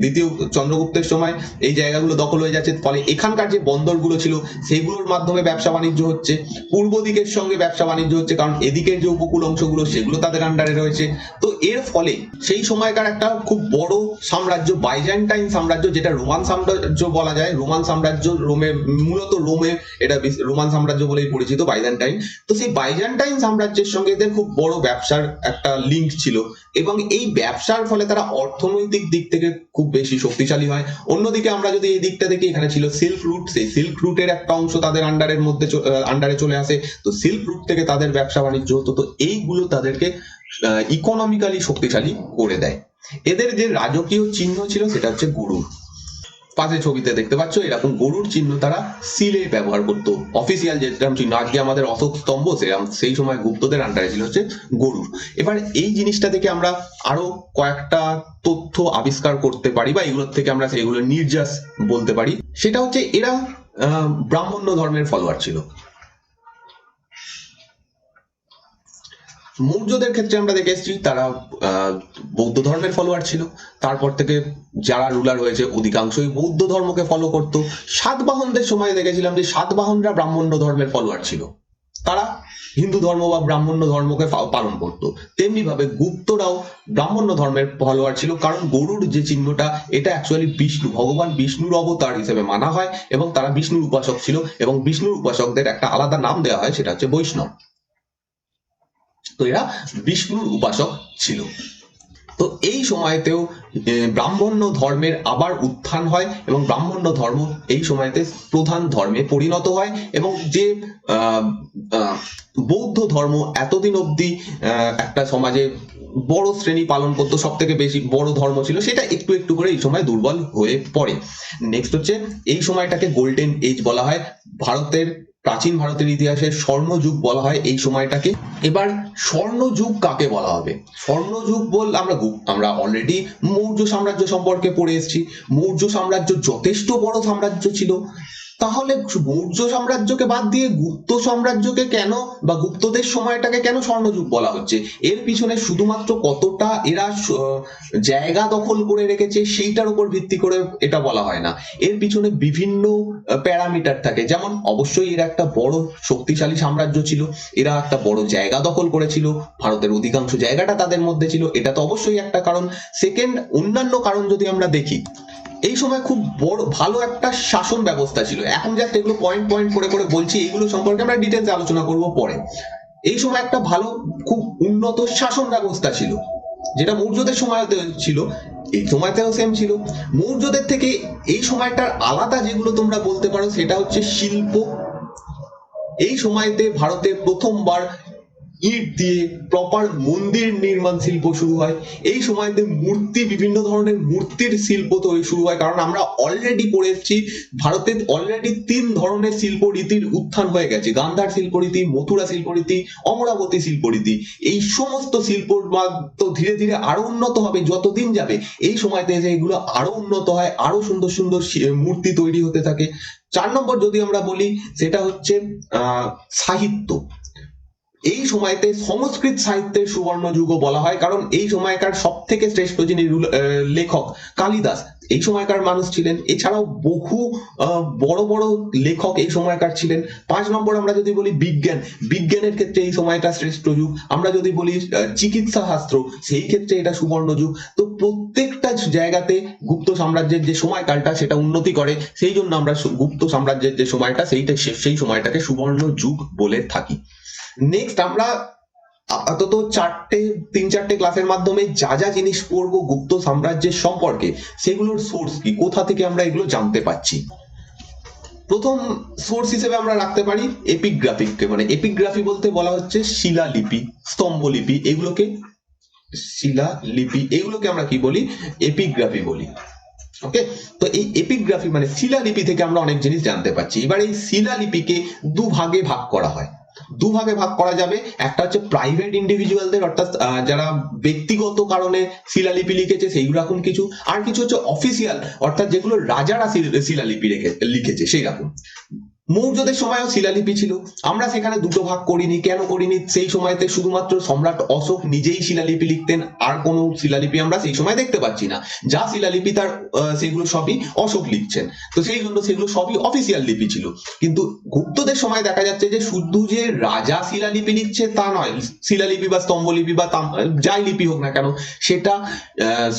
দ্বিতীয় চন্দ্রগুপ্তের সময় এই জায়গাগুলো দখল হয়ে যাচ্ছে, ফলে এখানকার যে বন্দরগুলো ছিল সেগুলোর মাধ্যমে ব্যবসা বাণিজ্য হচ্ছে। পূর্ব দিকের সঙ্গে ব্যবসা বাণিজ্য হচ্ছে, কারণ এদিকের যে উপকূল অংশগুলো সেগুলো তাদের আন্ডারে রয়েছে। তো এর ফলে সেই সময়কার একটা খুব বড় সাম্রাজ্য বাইজেন্টাইন সাম্রাজ্য, যেটা রোমান সাম্রাজ্য বলা যায়, রোমান সাম্রাজ্য রোমে, মূলত রোমে এটা রোমান সাম্রাজ্য বলেই পরিচিত বাইজেন্টাইন। তো সেই বাইজেন্টাইন সাম্রাজ্যের সঙ্গে এদের খুব বড় ব্যবসার একটা লিঙ্ক ছিল এবং এই ব্যবসার ফলে তারা অর্থনৈতিক দিক থেকে খুব বেশি শক্তিশালী হয়। অন্যদিকে আমরা যদি এই দিকটা দেখি, এখানে ছিল সিল্ক রুট, সেই সিল্ক রুটের একটা অংশ তাদের আন্ডারে চলে আসে। তো সিল্ক রুট থেকে তাদের ব্যবসা বাণিজ্য হতো। তো এইগুলো তাদেরকে ইকোনমিক্যালি শক্তিশালী করে দেয়। এদের যে রাজকীয় চিহ্ন ছিল সেটা হচ্ছে গরুর। পাশে ছবিতে দেখতে পাচ্ছ এরকম গরুর চিহ্ন তারা সিলে ব্যবহার করতো। অফিসিয়াল যেরকম চিহ্ন আজকে আমাদের অশোক স্তম্ভ, সেরকম সেই সময় গুপ্তদের আন্ডারে ছিল হচ্ছে গরুর। এবার এই জিনিসটা থেকে আমরা আরো কয়েকটা তথ্য আবিষ্কার করতে পারি বা এগুলোর থেকে আমরা সেগুলো নির্যাস বলতে পারি। সেটা হচ্ছে এরা ব্রাহ্মণ্য ধর্মের ফলোয়ার ছিল। মৌর্যদের ক্ষেত্রে আমরা দেখে এসেছি তারা বৌদ্ধ ধর্মের ফলোয়ার ছিল। তারপর থেকে যারা রুলার হয়েছে অধিকাংশই বৌদ্ধ ধর্মকে ফলো করতো। সাতবাহনদের সময় দেখেছিলাম যে সাতবাহনরা ব্রাহ্মণ্য ধর্মের ফলোয়ার ছিল, তারা হিন্দু ধর্ম বা ব্রাহ্মণ্য ধর্মকে পালন করতো। তেমনি ভাবে গুপ্তরাও ব্রাহ্মণ্য ধর্মের ফলোয়ার ছিল, কারণ গরুর যে চিহ্নটা এটা অ্যাকচুয়ালি বিষ্ণু, ভগবান বিষ্ণুর অবতার হিসেবে মানা হয় এবং তারা বিষ্ণুর উপাসক ছিল এবং বিষ্ণুর উপাসকদের একটা আলাদা নাম দেওয়া হয়, সেটা হচ্ছে বৈষ্ণব। তো এরা বিষ্ণুর উপাসক ছিল। তো এই সময়তেও ব্রাহ্মণ্য ধর্মের আবার উত্থান হয় এবং ব্রাহ্মণ্য ধর্ম এই সময়তে প্রধান ধর্মে পরিণত হয় এবং যে বৌদ্ধ ধর্ম এতদিন অবধি একটা সমাজে বড় শ্রেণী পালন করতো, সব থেকে বেশি বড় ধর্ম ছিল, সেটা একটু একটু করে এই সময় দুর্বল হয়ে পড়ে। নেক্সট হচ্ছে এই সময়টাকে গোল্ডেন এজ বলা হয়। প্রাচীন ভারতের ইতিহাসে স্বর্ণযুগ বলা হয় এই সময়টাকে। এবার স্বর্ণযুগ কাকে বলা হবে? স্বর্ণযুগ আমরা অলরেডি মৌর্য সাম্রাজ্য সম্পর্কে পড়ে এসেছি। মৌর্য সাম্রাজ্য যথেষ্ট বড় সাম্রাজ্য ছিল। তাহলে মৌর্য সাম্রাজ্যকে বাদ দিয়ে গুপ্ত সাম্রাজ্যকে কেন বা গুপ্তদের সময়টাকে কেন স্বর্ণযুগ বলা হচ্ছে? এর পিছনে শুধুমাত্র কতটা এরা জায়গা দখল করে রেখেছে সেইটার উপর ভিত্তি করে এটা বলা হয় না। এর পিছনে বিভিন্ন প্যারামিটার থাকে। যেমন অবশ্যই এরা একটা বড় শক্তিশালী সাম্রাজ্য ছিল, এরা একটা বড় জায়গা দখল করেছিল, ভারতের অধিকাংশ জায়গাটা তাদের মধ্যে ছিল, এটা তো অবশ্যই একটা কারণ। সেকেন্ড, অন্যান্য কারণ যদি আমরা দেখি, এই সময় খুব বড় ভালো একটা শাসন ব্যবস্থা ছিল। এখন জাস্ট এগুলো পয়েন্ট পয়েন্ট করে করে বলছি, এইগুলো সম্পর্কে আমরা ডিটেলসে আলোচনা করব পরে। এই সময় একটা ভালো খুব উন্নত শাসন ব্যবস্থা ছিল, যেটা মৌর্যদের সময়তে ছিল, এই সময়তেও সেম ছিল। মৌর্যদের থেকে এই সময়টার আলাদা যেগুলো তোমরা বলতে পারো সেটা হচ্ছে শিল্প। এই সময়তে ভারতে প্রথমবার ইট দিয়ে প্রপার মন্দির নির্মাণ শিল্প শুরু হয়। এই সময়তে বিভিন্ন ধরনের মূর্তির শিল্প তৈরি শুরু হয়, কারণ আমরা অলরেডি পড়ে এসেছি ভারতে অলরেডি 3 ধরনের শিল্পরীতির উত্থান হয়ে গেছে: গান্ধার শিল্পরীতি, মথুরা শিল্পরীতি, অমরাবতী শিল্পরীতি। এই সমস্ত শিল্প তো ধীরে ধীরে আরো উন্নত হবে যতদিন যাবে। এই সময়তে এসে এগুলো আরো উন্নত হয়, আরো সুন্দর সুন্দর মূর্তি তৈরি হতে থাকে। 4 নম্বর যদি আমরা বলি সেটা হচ্ছে সাহিত্য। এই সময়তে সংস্কৃত সাহিত্যের সুবর্ণ যুগও বলা হয়, কারণ এই সময়কার সব থেকে শ্রেষ্ঠ যিনি লেখক কালিদাস এই সময়কার মানুষ ছিলেন। এছাড়াও বহু বড় বড় লেখক এই সময়কার ছিলেন। 5 নম্বর আমরা যদি বলি বিজ্ঞানের ক্ষেত্রে এই সময়টা শ্রেষ্ঠ যুগ। আমরা যদি বলি চিকিৎসা শাস্ত্র, সেই ক্ষেত্রে এটা সুবর্ণ যুগ। তো প্রত্যেকটা জায়গাতে গুপ্ত সাম্রাজ্যের যে সময়কালটা সেটা উন্নতি করে, সেই জন্য আমরা গুপ্ত সাম্রাজ্যের যে সময়টা সেই সময়টাকে সুবর্ণ যুগ বলে থাকি। নেক্সট আমরা আপাতত 3-4টে ক্লাসের মাধ্যমে যা যা জিনিস পড়বো গুপ্ত সাম্রাজ্যের সম্পর্কে, সেগুলোর সোর্স কি, কোথা থেকে আমরা এগুলো জানতে পাচ্ছি। প্রথম সোর্স হিসেবে আমরা রাখতে পারি এপিগ্রাফিককে। মানে এপিগ্রাফি বলতে বলা হচ্ছে শিলালিপি, স্তম্ভলিপি, এগুলোকে আমরা কি বলি? এপিগ্রাফি বলি। ওকে, তো এই এপিগ্রাফি মানে শিলালিপি থেকে আমরা অনেক জিনিস জানতে পাচ্ছি। এবার এই শিলালিপিকে দুভাগে ভাগ করা হয়। দুভাগে ভাগ করা যাবে। একটা হচ্ছে প্রাইভেট ইন্ডিভিজুয়ালদের, অর্থাৎ যারা ব্যক্তিগত কারণে শিলালিপি লিখেছে সেই রকম কিছু, আর কিছু হচ্ছে অফিসিয়াল, অর্থাৎ যেগুলো রাজারা শিলালিপি লিখেছে সেই রকম। মৌর্যদের সময়ও শিলালিপি ছিল। আমরা সেখানে দুটো ভাগ করিনি, কেন করিনি? সেই সময়তে শুধুমাত্র সম্রাট অশোক নিজেই শিলালিপি লিখতেন, আর কোনো শিলালিপি আমরা সেই সময় দেখতে পাচ্ছি না। যা শিলালিপি তার সেগুলো সবই অশোক লিখছেন, তো সেই জন্য সেগুলো সবই অফিসিয়াল লিপি ছিল। কিন্তু গুপ্তদের সময় দেখা যাচ্ছে যে শুধু যে রাজা শিলালিপি লিখছে তা নয়, শিলালিপি বা স্তম্ভলিপি বা যাই লিপি হোক না কেন, সেটা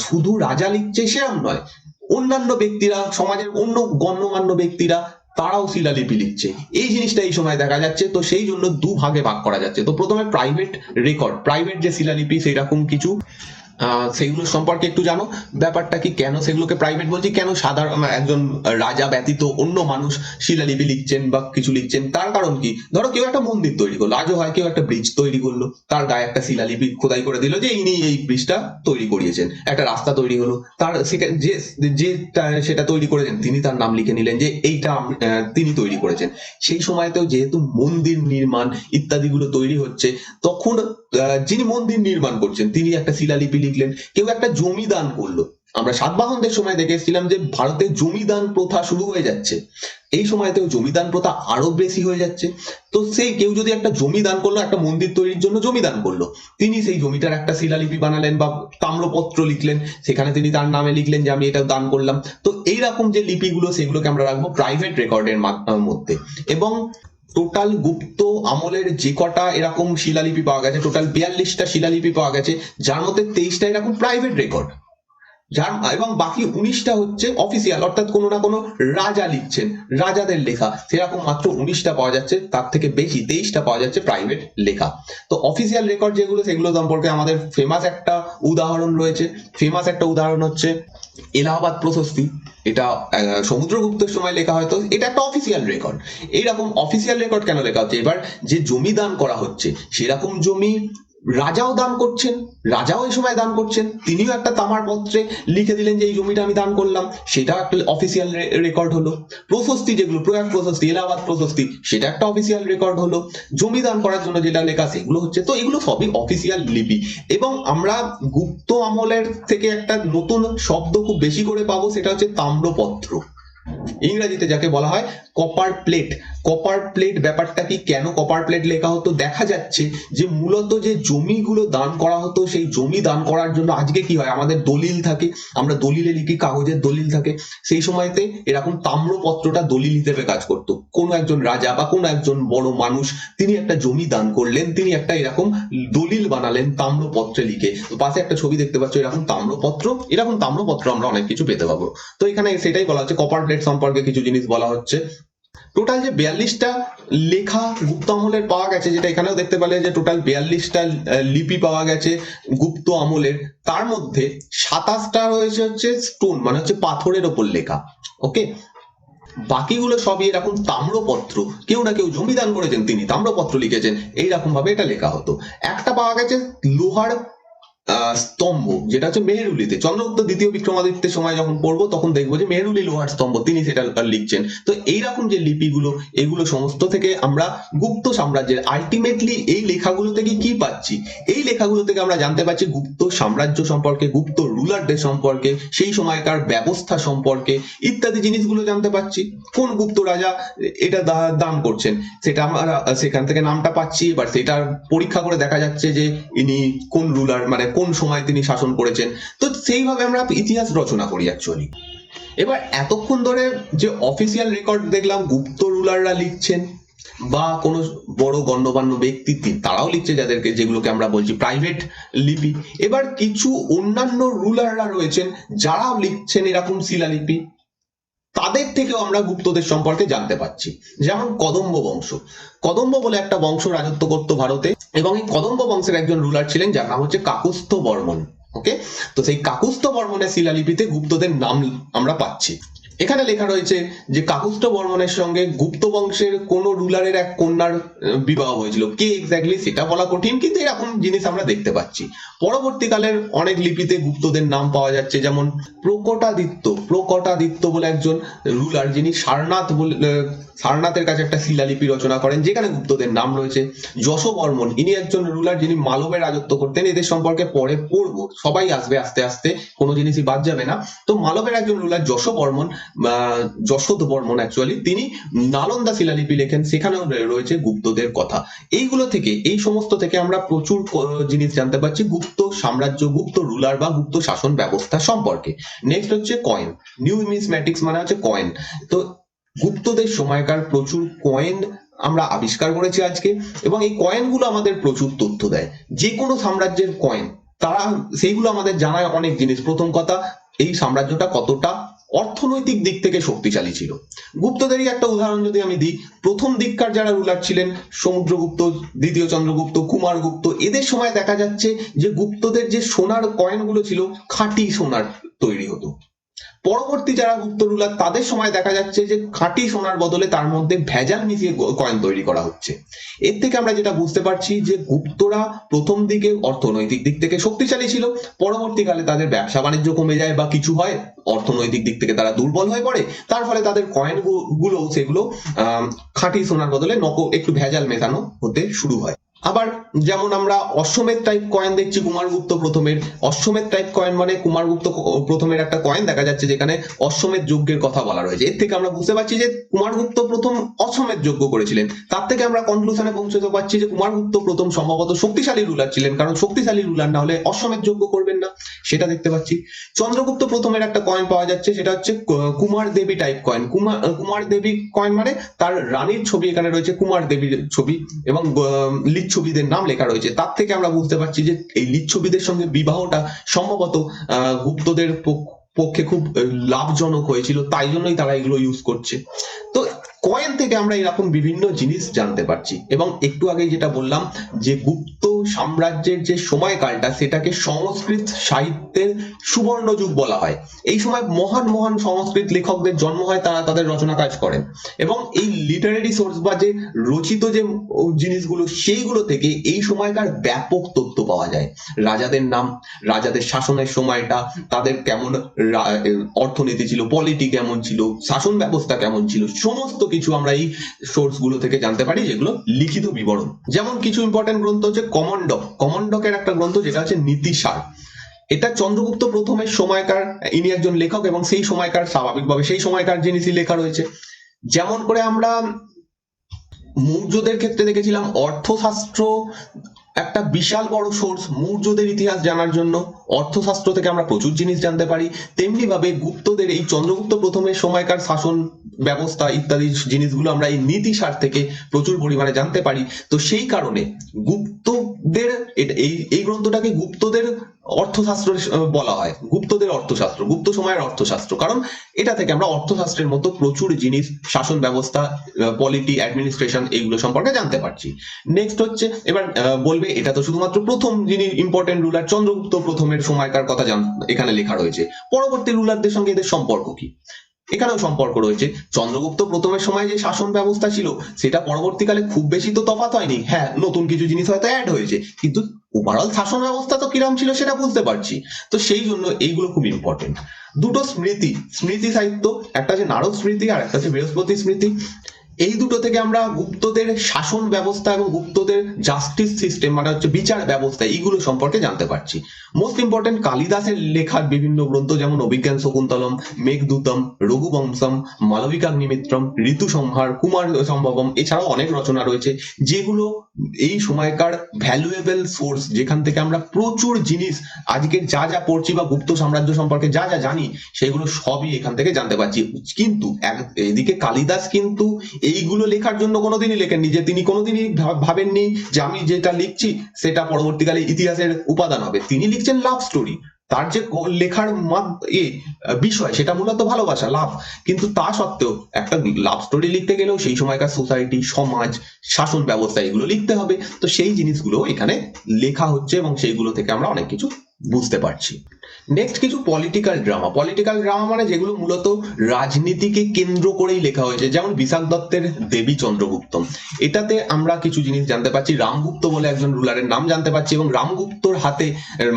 শুধু রাজা লিখছে সেরকম নয়, অন্যান্য ব্যক্তিরা, সমাজের অন্য গণ্যমান্য ব্যক্তিরা, তারাও শিলালিপি লিখছে। এই জিনিসটা এই সময় দেখা যাচ্ছে, তো সেই জন্য দুভাগে ভাগ করা যাচ্ছে। তো প্রথমে প্রাইভেট রেকর্ড, প্রাইভেট যে শিলালিপি সেরকম কিছু সেগুলো সম্পর্কে একটু জানো। ব্যাপারটা কি, কেন সেগুলোকে প্রাইভেট বলছি, কেন সাধারণ একজন রাজা ব্যতীত অন্য মানুষ শিলালিপি লিখছেন বা কিছু লিখছেন, তার কারণ কি? ধরো কেউ একটা মন্দির তৈরি করলো, আজও হয়, কেউ একটা ব্রিজ তৈরি করলো, তার গায়ে একটা শিলালিপি খোদাই করে দিল যে ইনি এই ব্রিজটা তৈরি করিয়েছেন। একটা রাস্তা তৈরি হলো, তার যে যে সেটা তৈরি করেছেন তিনি তার নাম লিখে নিলেন যে এইটা তিনি তৈরি করেছেন। সেই সময়তেও যেহেতু মন্দির নির্মাণ ইত্যাদিগুলো তৈরি হচ্ছে, তখন যিনি মন্দির নির্মাণ করছেন তিনি একটা শিলালিপি লিখলেন। কেউ একটা জমি দান করলো, আমরা সাতবাহনদের সময় দেখে এসেছিলাম যে ভারতে জমিদান প্রথা শুরু হয়ে যাচ্ছে, এই সময়তেও জমিদান প্রথা আরো বেশি হয়ে যাচ্ছে। তো সেই কেউ যদি একটা জমি দান করলো, একটা মন্দির তৈরির জন্য জমি দান করলো, তিনি সেই জমিটার একটা শিলালিপি বানালেন বা তাম্রপত্র লিখলেন, সেখানে তিনি তার নামে লিখলেন যে আমি এটা দান করলাম। তো এইরকম যে লিপিগুলো সেগুলোকে আমরা রাখবো প্রাইভেট রেকর্ডের মধ্যে। এবং টোটাল গুপ্ত আমলের যে কটা এরকম শিলালিপি পাওয়া গেছে, টোটাল 42টা শিলালিপি পাওয়া গেছে, যার মধ্যে 23টা এরকম প্রাইভেট রেকর্ড, যার এবং বাকি 19টা হচ্ছে অফিসিয়াল, অর্থাৎ কোনো না কোনো রাজা লিখছেন, রাজাদের লেখা, সেরকম মাত্র 19টা পাওয়া যাচ্ছে, তার থেকে বেশি 23টা পাওয়া যাচ্ছে প্রাইভেট লেখা। তো অফিসিয়াল রেকর্ড যেগুলো, সেগুলো সম্পর্কে আমাদের ফেমাস একটা উদাহরণ রয়েছে। ফেমাস একটা উদাহরণ হচ্ছে এলাহাবাদ প্রশস্তি। এটা সমুদ্রগুপ্তের সময় লেখা, হয়তো এটা একটা অফিসিয়াল রেকর্ড। এইরকম অফিসিয়াল রেকর্ড কেন লেখা হচ্ছে? এবার যে জমি দান করা হচ্ছে, সেরকম জমি রাজাও দান করছেন, রাজাও এই সময় দান করছেন, তিনিও একটা তামার পত্রে লিখে দিলেন যে এই জমিটা আমি দান করলাম, সেটাও একটা অফিসিয়াল রেকর্ড হলো। প্রশস্তি যেগুলো, প্রয়াগ প্রশস্তি, এলাহাবাদ প্রশস্তি, সেটা একটা অফিসিয়াল রেকর্ড হলো। জমি দান করার জন্য যেটা লেখা সেগুলো হচ্ছে, তো এগুলো সবই অফিসিয়াল লিপি। এবং আমরা গুপ্ত আমলের থেকে একটা নতুন শব্দ খুব বেশি করে পাবো, সেটা হচ্ছে তাম্রপত্র, ইংরেজিতে যাকে বলা হয় কপার প্লেট। কপার প্লেট ব্যাপারটা কি, কেন কপার প্লেট লেখা হতো? দেখা যাচ্ছে যে মূলত যে জমিগুলো দান করা হতো, সেই জমি দান করার জন্য আজকে কি হয়, আমাদের দলিল থাকে, আমরা দলিলে লিখি, কাগজের দলিল থাকে, সেই সময়তে এরকম তাম্রপত্রটা দলিল হিসেবে কাজ করতো। কোনো একজন রাজা বা কোনো একজন বড় মানুষ, তিনি একটা জমি দান করলেন, তিনি একটা এরকম দলিল বানালেন তাম্রপত্রে লিখে। তো পাশে একটা ছবি দেখতে পাচ্ছ, এরকম তাম্রপত্র, এরকম তাম্রপত্র আমরা অনেক কিছু পেতে পাবো। তো এখানে সেটাই বলা হচ্ছে, কপার প্লেট সম্পর্কে কিছু জিনিস বলা হচ্ছে। টোটাল যে 42টা লেখা গুপ্ত আমলের পাওয়া গেছে, যেটা এখানেও দেখতে পেলে যে টোটাল 42টা লিপি পাওয়া গেছে গুপ্ত আমলের, তার মধ্যে 27টা রয়েছে হচ্ছে স্টোন, মানে হচ্ছে পাথরের ওপর লেখা। ওকে, বাকিগুলো সবই এরকম তাম্রপত্র, কেউ না কেউ জমিদান করেছেন, তিনি তাম্রপত্র লিখেছেন, এইরকম ভাবে এটা লেখা হতো। একটা পাওয়া গেছে লোহার স্তম্ভ, যেটা হচ্ছে মেহেরুলিতে, চন্দ্রগুপ্ত দ্বিতীয় বিক্রমাদিত্যের সময় যখন পড়বো তখন দেখবো যে মেহেরুলি লোহার স্তম্ভ, তিনি সেটা লিখছেন। তো এইরকম যে লিপিগুলো, এগুলো সমস্ত থেকে আমরা গুপ্ত সাম্রাজ্যের, আলটিমেটলি এই লেখাগুলো থেকে কি পাচ্ছি? এই লেখাগুলো থেকে আমরা জানতে পারছি গুপ্ত সাম্রাজ্য সম্পর্কে, গুপ্ত রুলারদের সম্পর্কে, সেই সময়কার ব্যবস্থা সম্পর্কে ইত্যাদি জিনিসগুলো জানতে পারছি। কোন গুপ্ত রাজা এটা দান করছেন, সেটা আমরা সেখান থেকে নামটা পাচ্ছি। এবার সেটার পরীক্ষা করে দেখা যাচ্ছে যে ইনি কোন রুলার, মানে কোন সময় তিনি শাসন করেছেন। তো সেইভাবে আমরা ইতিহাস রচনা করি অ্যাকচুয়ালি। এবার এতক্ষণ ধরে যে অফিসিয়াল রেকর্ড দেখলাম, গুপ্ত রুলাররা লিখছেন বা কোনো বড় গণ্যমান্য ব্যক্তি তারাও লিখছে, যাদেরকে, যেগুলোকে আমরা বলছি প্রাইভেট লিপি। এবার কিছু অন্যান্য রুলাররা রয়েছেন যারাও লিখছেন এরকম শিলালিপি, তাদের থেকেও আমরা গুপ্তদের সম্পর্কে জানতে পারছি। যেমন কদম্ব বংশ, কদম্ব বলে একটা বংশ রাজত্ব করতো ভারতে, এবং এই কদম্ব বংশের একজন রুলার ছিলেন যার নাম হচ্ছে কাকুস্থ বর্মন। ওকে, তো সেই কাকুস্থ বর্মনের শিলালিপিতে গুপ্তদের নাম আমরা পাচ্ছি। এখানে লেখা রয়েছে যে কাকুস্থ বর্মনের সঙ্গে গুপ্ত বংশের কোন রুলারের এক কন্যার বিবাহ হয়েছিল। কে এক্স্যাক্টলি সেটা বলা কঠিন, কিন্তু এরকম জিনিস আমরা দেখতে পাচ্ছি। পরবর্তীকালের অনেক লিপিতে গুপ্তদের নাম পাওয়া যাচ্ছে, যেমন প্রকটাদিত্য, প্রকটাদিত্য বলে একজন রুলার, যিনি সারনাথের কাছে একটা শিলালিপি রচনা করেন, যেখানে গুপ্তদের নাম রয়েছে। যশবর্মন, ইনি একজন রুলার যিনি মালবে রাজত্ব করতেন, এদের সম্পর্কে পরে পড়বো, সবাই আসবে আস্তে আস্তে, কোনো জিনিসই বাদ যাবে না। তো মালবের একজন রুলার যশবর্মন, যশোদ বর্মন অ্যাকচুয়ালি তিনি নালন্দা শিলালিপি লেখেন, সেখানেও রয়েছে গুপ্তদের কথা। এইগুলো থেকে, এই সমস্ত থেকে আমরা প্রচুর জিনিস জানতে পারছি গুপ্ত সাম্রাজ্য, গুপ্ত রুলার বা গুপ্ত শাসন ব্যবস্থা সম্পর্কে। নেক্সট হচ্ছে কয়েন, নিউমিসম্যাটিক্স মানে হচ্ছে কয়েন। তো গুপ্তদের সময়কার প্রচুর কয়েন আমরা আবিষ্কার করেছি আজকে, এবং এই কয়েনগুলো আমাদের প্রচুর তথ্য দেয়। যে কোনো সাম্রাজ্যের কয়েন, তারা সেইগুলো আমাদের জানায় অনেক জিনিস। প্রথম কথা, এই সাম্রাজ্যটা কতটা অর্থনৈতিক দিক থেকে শক্তিশালী ছিল। গুপ্তদেরই একটা উদাহরণ যদি আমি দিই, প্রথম দিককার যারা রুলার ছিলেন, সমুদ্রগুপ্ত, দ্বিতীয় চন্দ্রগুপ্ত, কুমারগুপ্ত, এদের সময় দেখা যাচ্ছে যে গুপ্তদের যে সোনার কয়েনগুলো ছিল খাঁটি সোনার তৈরি হতো। পরবর্তী যারা গুপ্ত রুলার, তাদের সময় দেখা যাচ্ছে যে খাঁটি সোনার বদলে তার মধ্যে ভেজাল মিশিয়ে কয়েন তৈরি করা হচ্ছে। এর থেকে আমরা যেটা বুঝতে পারছি যে গুপ্তরা প্রথম দিকে অর্থনৈতিক দিক থেকে শক্তিশালী ছিল, পরবর্তীকালে তাদের ব্যবসা বাণিজ্য কমে যায় বা কিছু হয়, অর্থনৈতিক দিক থেকে তারা দুর্বল হয়ে পড়ে, তার ফলে তাদের কয়েন গুলো সেগুলো খাঁটি সোনার বদলে একটু ভেজাল মেশানো হতে শুরু হয়। আবার যেমন আমরা অশ্বমেধ টাইপ কয়েন দেখছি কুমারগুপ্ত প্রথমের। অশ্বমেধ টাইপ কয়েন মানে কুমারগুপ্ত প্রথমের একটা কয়েন দেখা যাচ্ছে যেখানে অশ্বমেধ যজ্ঞের কথা বলা রয়েছে। এর থেকে আমরা বুঝতে পারছি যে কুমারগুপ্ত প্রথম অশ্বমেধ যজ্ঞ করেছিলেন। তার থেকে আমরা কনক্লুশনে পৌঁছতে পারছি যে কুমারগুপ্ত প্রথম সম্ভবত শক্তিশালী রুলার ছিলেন, কারণ শক্তিশালী রুলার না হলে অশ্বমেধ যজ্ঞ করবেন না, সেটা দেখতে পাচ্ছি। চন্দ্রগুপ্ত প্রথমের একটা কয়েন পাওয়া যাচ্ছে, সেটা হচ্ছে কুমার দেবী টাইপ কয়েন। কুমার দেবী কয়েন মানে তার রানীর ছবি এখানে রয়েছে, কুমার দেবীর ছবি, এবং লিচ্ছবিদের নাম লেখা রয়েছে। তার থেকে আমরা বুঝতে পারছি যে এই লিচ্ছবিদের সঙ্গে বিবাহটা সম্ভবত গুপ্তদের পক্ষে খুব লাভজনক হয়েছিল, তাই জন্যই তারা এগুলো ইউজ করছে। তো কয়েন থেকে আমরা এরকম বিভিন্ন জিনিস জানতে পারছি। এবং একটু আগে যেটা বললাম যে গুপ্ত সাম্রাজ্যের যে সময়কালটা, সেটাকে সংস্কৃত সাহিত্যের সুবর্ণ যুগ বলা হয়। এই সময় মহান মহান সংস্কৃত লেখকদের জন্ম হয়, তারা তাদের রচনা কাজ করেন, এবং এই লিটারেরি সোর্স বা যে রচিত যে জিনিসগুলো, সেইগুলো থেকে এই সময়কার ব্যাপক তথ্য পাওয়া যায়। রাজাদের নাম, রাজাদের শাসনের সময়টা, তাদের কেমন অর্থনীতি ছিল, পলিটি কেমন ছিল, শাসন ব্যবস্থা কেমন ছিল, সমস্ত কিছু আমরা এই সোর্স গুলো থেকে জানতে পারি, যেগুলো লিখিত বিবরণ। যেমন কিছু ইম্পর্টেন্ট গ্রন্থ হচ্ছে কমন্ডক। কমন্ডকের একটা গ্রন্থ যেটা হচ্ছে নীতিসার। এটা চন্দ্রগুপ্ত প্রথমের সময়কার, ইনি একজন লেখক, এবং সেই সময়কার স্বাভাবিকভাবে সেই সময়কার জিনিসই লেখা রয়েছে। যেমন করে আমরা মৌর্যদের ক্ষেত্রে দেখেছিলাম অর্থশাস্ত্র একটা বিশাল বড় সোর্স। মৌর্যদের ইতিহাস জানার জন্য অর্থশাস্ত্র থেকে আমরা প্রচুর জিনিস জানতে পারি। তেমনি ভাবে গুপ্তদের, এই চন্দ্রগুপ্ত প্রথমের সময়কার শাসন ব্যবস্থা ইত্যাদি জিনিসগুলো আমরা এই নীতিসার থেকে প্রচুর পরিমাণে জানতে পারি। তো সেই কারণে গুপ্তদের এই গ্রন্থটাকে গুপ্তদের অর্থশাস্ত্র বলা হয়, গুপ্তদের অর্থশাস্ত্র, গুপ্ত সময়ের অর্থশাস্ত্র, কারণ এটা থেকে আমরা অর্থশাস্ত্রের মতো প্রচুর জিনিস, শাসন ব্যবস্থা, পলিটি, অ্যাডমিনিস্ট্রেশন, এইগুলো সম্পর্কে জানতে পারছি। নেক্সট হচ্ছে, এবার বলবে এটা তো শুধুমাত্র প্রথম যিনি ইম্পর্টেন্ট রুলার চন্দ্রগুপ্ত প্রথমের সময়কার কথা এখানে লেখা রয়েছে, পরবর্তী রুলারদের সঙ্গে এদের সম্পর্ক কি? এখানেও সম্পর্ক রয়েছে। চন্দ্রগুপ্ত প্রথমের সময় যে শাসন ব্যবস্থা ছিল, সেটা পরবর্তীকালে খুব বেশি তো তফাৎ হয়নি। হ্যাঁ, নতুন কিছু জিনিস হয়তো অ্যাড হয়েছে, কিন্তু ওভারঅল শাসন ব্যবস্থা তো কিরম ছিল সেটা বুঝতে পারছি। তো সেই জন্য এইগুলো খুব ইম্পর্টেন্ট। দুটো স্মৃতি, স্মৃতি সাহিত্য, একটা হচ্ছে নারদ স্মৃতি আর একটা হচ্ছে বৃহস্পতি স্মৃতি। এই দুটো থেকে আমরা গুপ্তদের শাসন ব্যবস্থা এবং গুপ্তদের জাস্টিস সিস্টেম মানে হচ্ছে বিচার ব্যবস্থা, এইগুলো সম্পর্কে জানতে পারছি। মোস্ট ইম্পর্টেন্ট কালিদাসের লেখার বিভিন্ন গ্রন্থ, যেমন অভিজ্ঞান শকুন্তলম, মেঘদূতম, রঘুবংশম, মালবিকাগ্নিমিত্রম, ঋতু সংহার, কুমার সম্ভবম, এছাড়াও অনেক রচনা রয়েছে যেগুলো এই সময়কার ভ্যালুয়েবল সোর্স, যেখান থেকে আমরা প্রচুর জিনিস আজকের যা যা পড়ছি বা গুপ্ত সাম্রাজ্য সম্পর্কে যা যা জানি, সেগুলো সবই এখান থেকে জানতে পারছি। কিন্তু এদিকে কালিদাস কিন্তু এইগুলো লেখার জন্য কোনোদিনই লেখেননি, যে তিনি কোনোদিনই ভাবেননি যে আমি যেটা লিখছি সেটা পরবর্তীকালে ইতিহাসের উপাদান হবে। তিনি লিখছেন লাভ স্টোরি। তার যে লেখার বিষয় সেটা মূলত ভালোবাসা, লাভ। কিন্তু তা সত্ত্বেও একটা লাভ স্টোরি লিখতে গেলেও সেই সময়কার সোসাইটি, সমাজ, শাসন ব্যবস্থা, এগুলো লিখতে হবে। তো সেই জিনিসগুলো এখানে লেখা হচ্ছে এবং সেইগুলো থেকে আমরা অনেক কিছু বুঝতে পারছি। নেক্সট কিছু পলিটিক্যাল ড্রামা। পলিটিক্যাল ড্রামা মানে যেগুলো মূলত রাজনীতিকে কেন্দ্র করেই লেখা হয়েছে, যেমন বিশাখ দত্তের দেবী চন্দ্রগুপ্তম। এটাতে আমরা কিছু জিনিস জানতে পারছি। রামগুপ্ত বলে একজন রুলারের নাম জানতে পারছি, এবং রামগুপ্তর হাতে,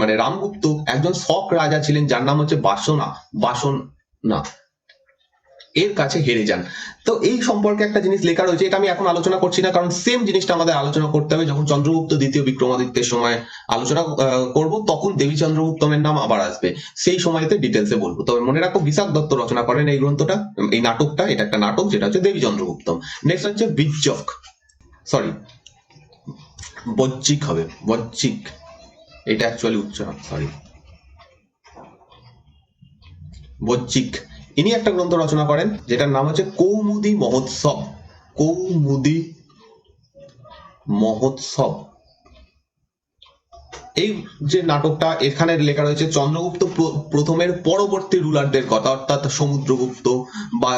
মানে রামগুপ্ত একজন শক রাজা ছিলেন যার নাম হচ্ছে বাসনা। এর কাছে হেরে যান। তো এই সম্পর্কে একটা জিনিস লেখা রয়েছে, এটা আমি এখন আলোচনা করছি না, কারণ সেম জিনিসটা আমাদের আলোচনা করতে হবে যখন চন্দ্রগুপ্ত দ্বিতীয় বিক্রমাদিত্যের সময় আলোচনা করব, তখন দেবী চন্দ্রগুপ্তমের নাম আবার আসবে, সেই সময়তে ডিটেলসে বলবো। তবে মনে রাখো বিশাখ দত্ত রচনা করেন এই গ্রন্থটা, এই নাটকটা, এটা একটা নাটক যেটা হচ্ছে দেবী চন্দ্রগুপ্তম। নেক্সট হচ্ছে বিজ্জক, সরি বজ্জিক হবে, বজ্জিক, এটা অ্যাকচুয়ালি উচ্চারণ, সরি বজ্জিক। ইনি একটা গ্রন্থ রচনা করেন যেটার নাম হচ্ছে কৌমুদী মহোৎসব, কৌমুদী মহোৎসব। এই যে নাটকটা, এখানে লেখা রয়েছে চন্দ্রগুপ্ত প্রথমের পরবর্তী রুলারদের কথা, অর্থাৎ সমুদ্রগুপ্ত বা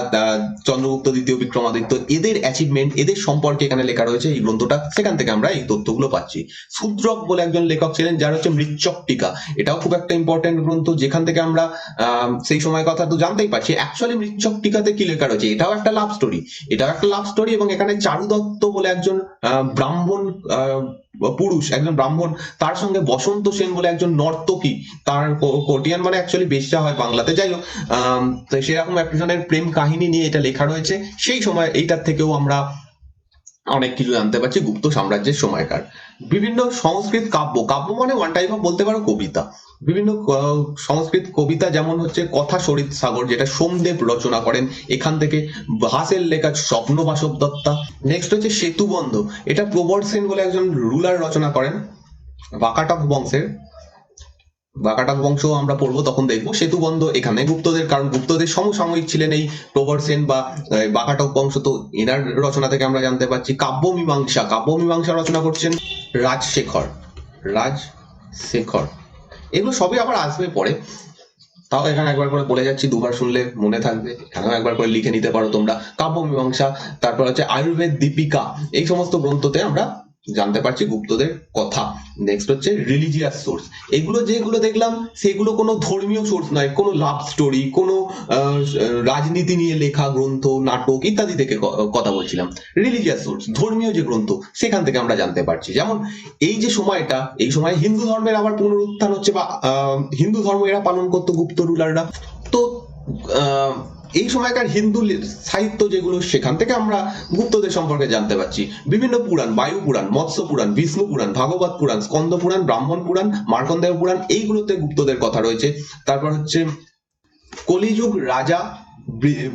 চন্দ্রগুপ্ত দ্বিতীয় বিক্রমাদিত্য, এদের অ্যাচিভমেন্ট, এদের সম্পর্কে এখানে লেখা রয়েছে এই গ্রন্থটা, সেখান থেকে আমরা এই তথ্যগুলো পাচ্ছি। শূদ্রক বলে একজন লেখক ছিলেন যার হচ্ছে মৃচ্ছকটিকা, এটাও খুব একটা ইম্পর্টেন্ট গ্রন্থ, যেখান থেকে আমরা সেই সময় কথা তো জানতেই পারছি। অ্যাকচুয়ালি মৃচ্ছকটিকাতে কি লেখা রয়েছে, এটাও একটা লাভ স্টোরি, এটাও একটা লাভ স্টোরি, এবং এখানে চারুদত্ত বলে একজন ব্রাহ্মণ পুরুষ, একজন ব্রাহ্মণ, তার সঙ্গে বসন্ত সেন বলে একজন নর্তকী, তার কোটিয়ান মানে অ্যাকচুয়ালি বেশ্যা হয় বাংলাতে, যাই হোক, তো সেরকম একজনের প্রেম কাহিনী নিয়ে এটা লেখা রয়েছে। সেই সময় এইটার থেকেও আমরা অনেক কিছু জানতে পারছি গুপ্ত সাম্রাজ্যের সময়কার। বিভিন্ন সংস্কৃত কাব্য, কাব্য মানে ওয়ান টাইপ অফ বলতে পারো কবিতা, বিভিন্ন সংস্কৃত কবিতা, যেমন হচ্ছে কথা সরিত সাগর, যেটা সোমদেব রচনা করেন, এখান থেকে ভাসের লেখা স্বপ্ন বাসব দত্তা। নেক্সট হচ্ছে সেতুবন্ধ, এটা প্রবর সেন বলে একজন রুলার রচনা করেন বাকাটক বংশের, বাকাটক বংশ আমরা পড়বো তখন দেখবো। সেতুবন্ধ এখানে গুপ্তদের, কারণ গুপ্তদের সমসাময়িক ছিলেন এই প্রবর সেন বা বাকাটক বংশ, তো এনার রচনা থেকে আমরা জানতে পারছি। কাব্য মীমাংসা, কাব্য মীমাংসা রচনা করছেন রাজশেখর, রাজশেখর। এগুলো সবই আবার আসবে পরে, তাও এখানে একবার করে বলে যাচ্ছি, দুবার শুনলে মনে থাকবে, এখানেও একবার করে লিখে নিতে পারো তোমরা। কাব্য মীমাংসা, তারপর হচ্ছে আয়ুর্বেদ দীপিকা, এই সমস্ত গ্রন্থতে আমরা জানতে পারছি গুপ্তদের কথা। নেক্সট হচ্ছে রিলিজিয়াস সোর্স, এগুলো যেগুলো দেখলাম সেগুলো কোনো ধর্মীয় সোর্স নয়, কোনো লাভ স্টোরি, কোনো রাজনীতি নিয়ে লেখা গ্রন্থ, নাটক ইত্যাদি থেকে কথা বলছিলাম। রিলিজিয়াস সোর্স, ধর্মীয় যে গ্রন্থ, সেখান থেকে আমরা জানতে পারছি। যেমন এই যে সময়টা, এই সময় হিন্দু ধর্মের আবার পুনরুত্থান হচ্ছে, বা হিন্দু ধর্ম এরা পালন করতো গুপ্ত রুলাররা, তো এই সময়কার হিন্দু সাহিত্য যেগুলো, সেখান থেকে আমরা গুপ্তদের সম্পর্কে জানতে পারছি। বিভিন্ন পুরাণ, বায়ু পুরাণ, মৎস্য পুরাণ, বিষ্ণু পুরাণ, ভাগবত পুরাণ, স্কন্দ পুরাণ, ব্রাহ্মণ পুরাণ, মার্কন্ডেয় পুরাণ, এইগুলোতে গুপ্তদের কথা রয়েছে। তারপর হচ্ছে কলিযুগ রাজা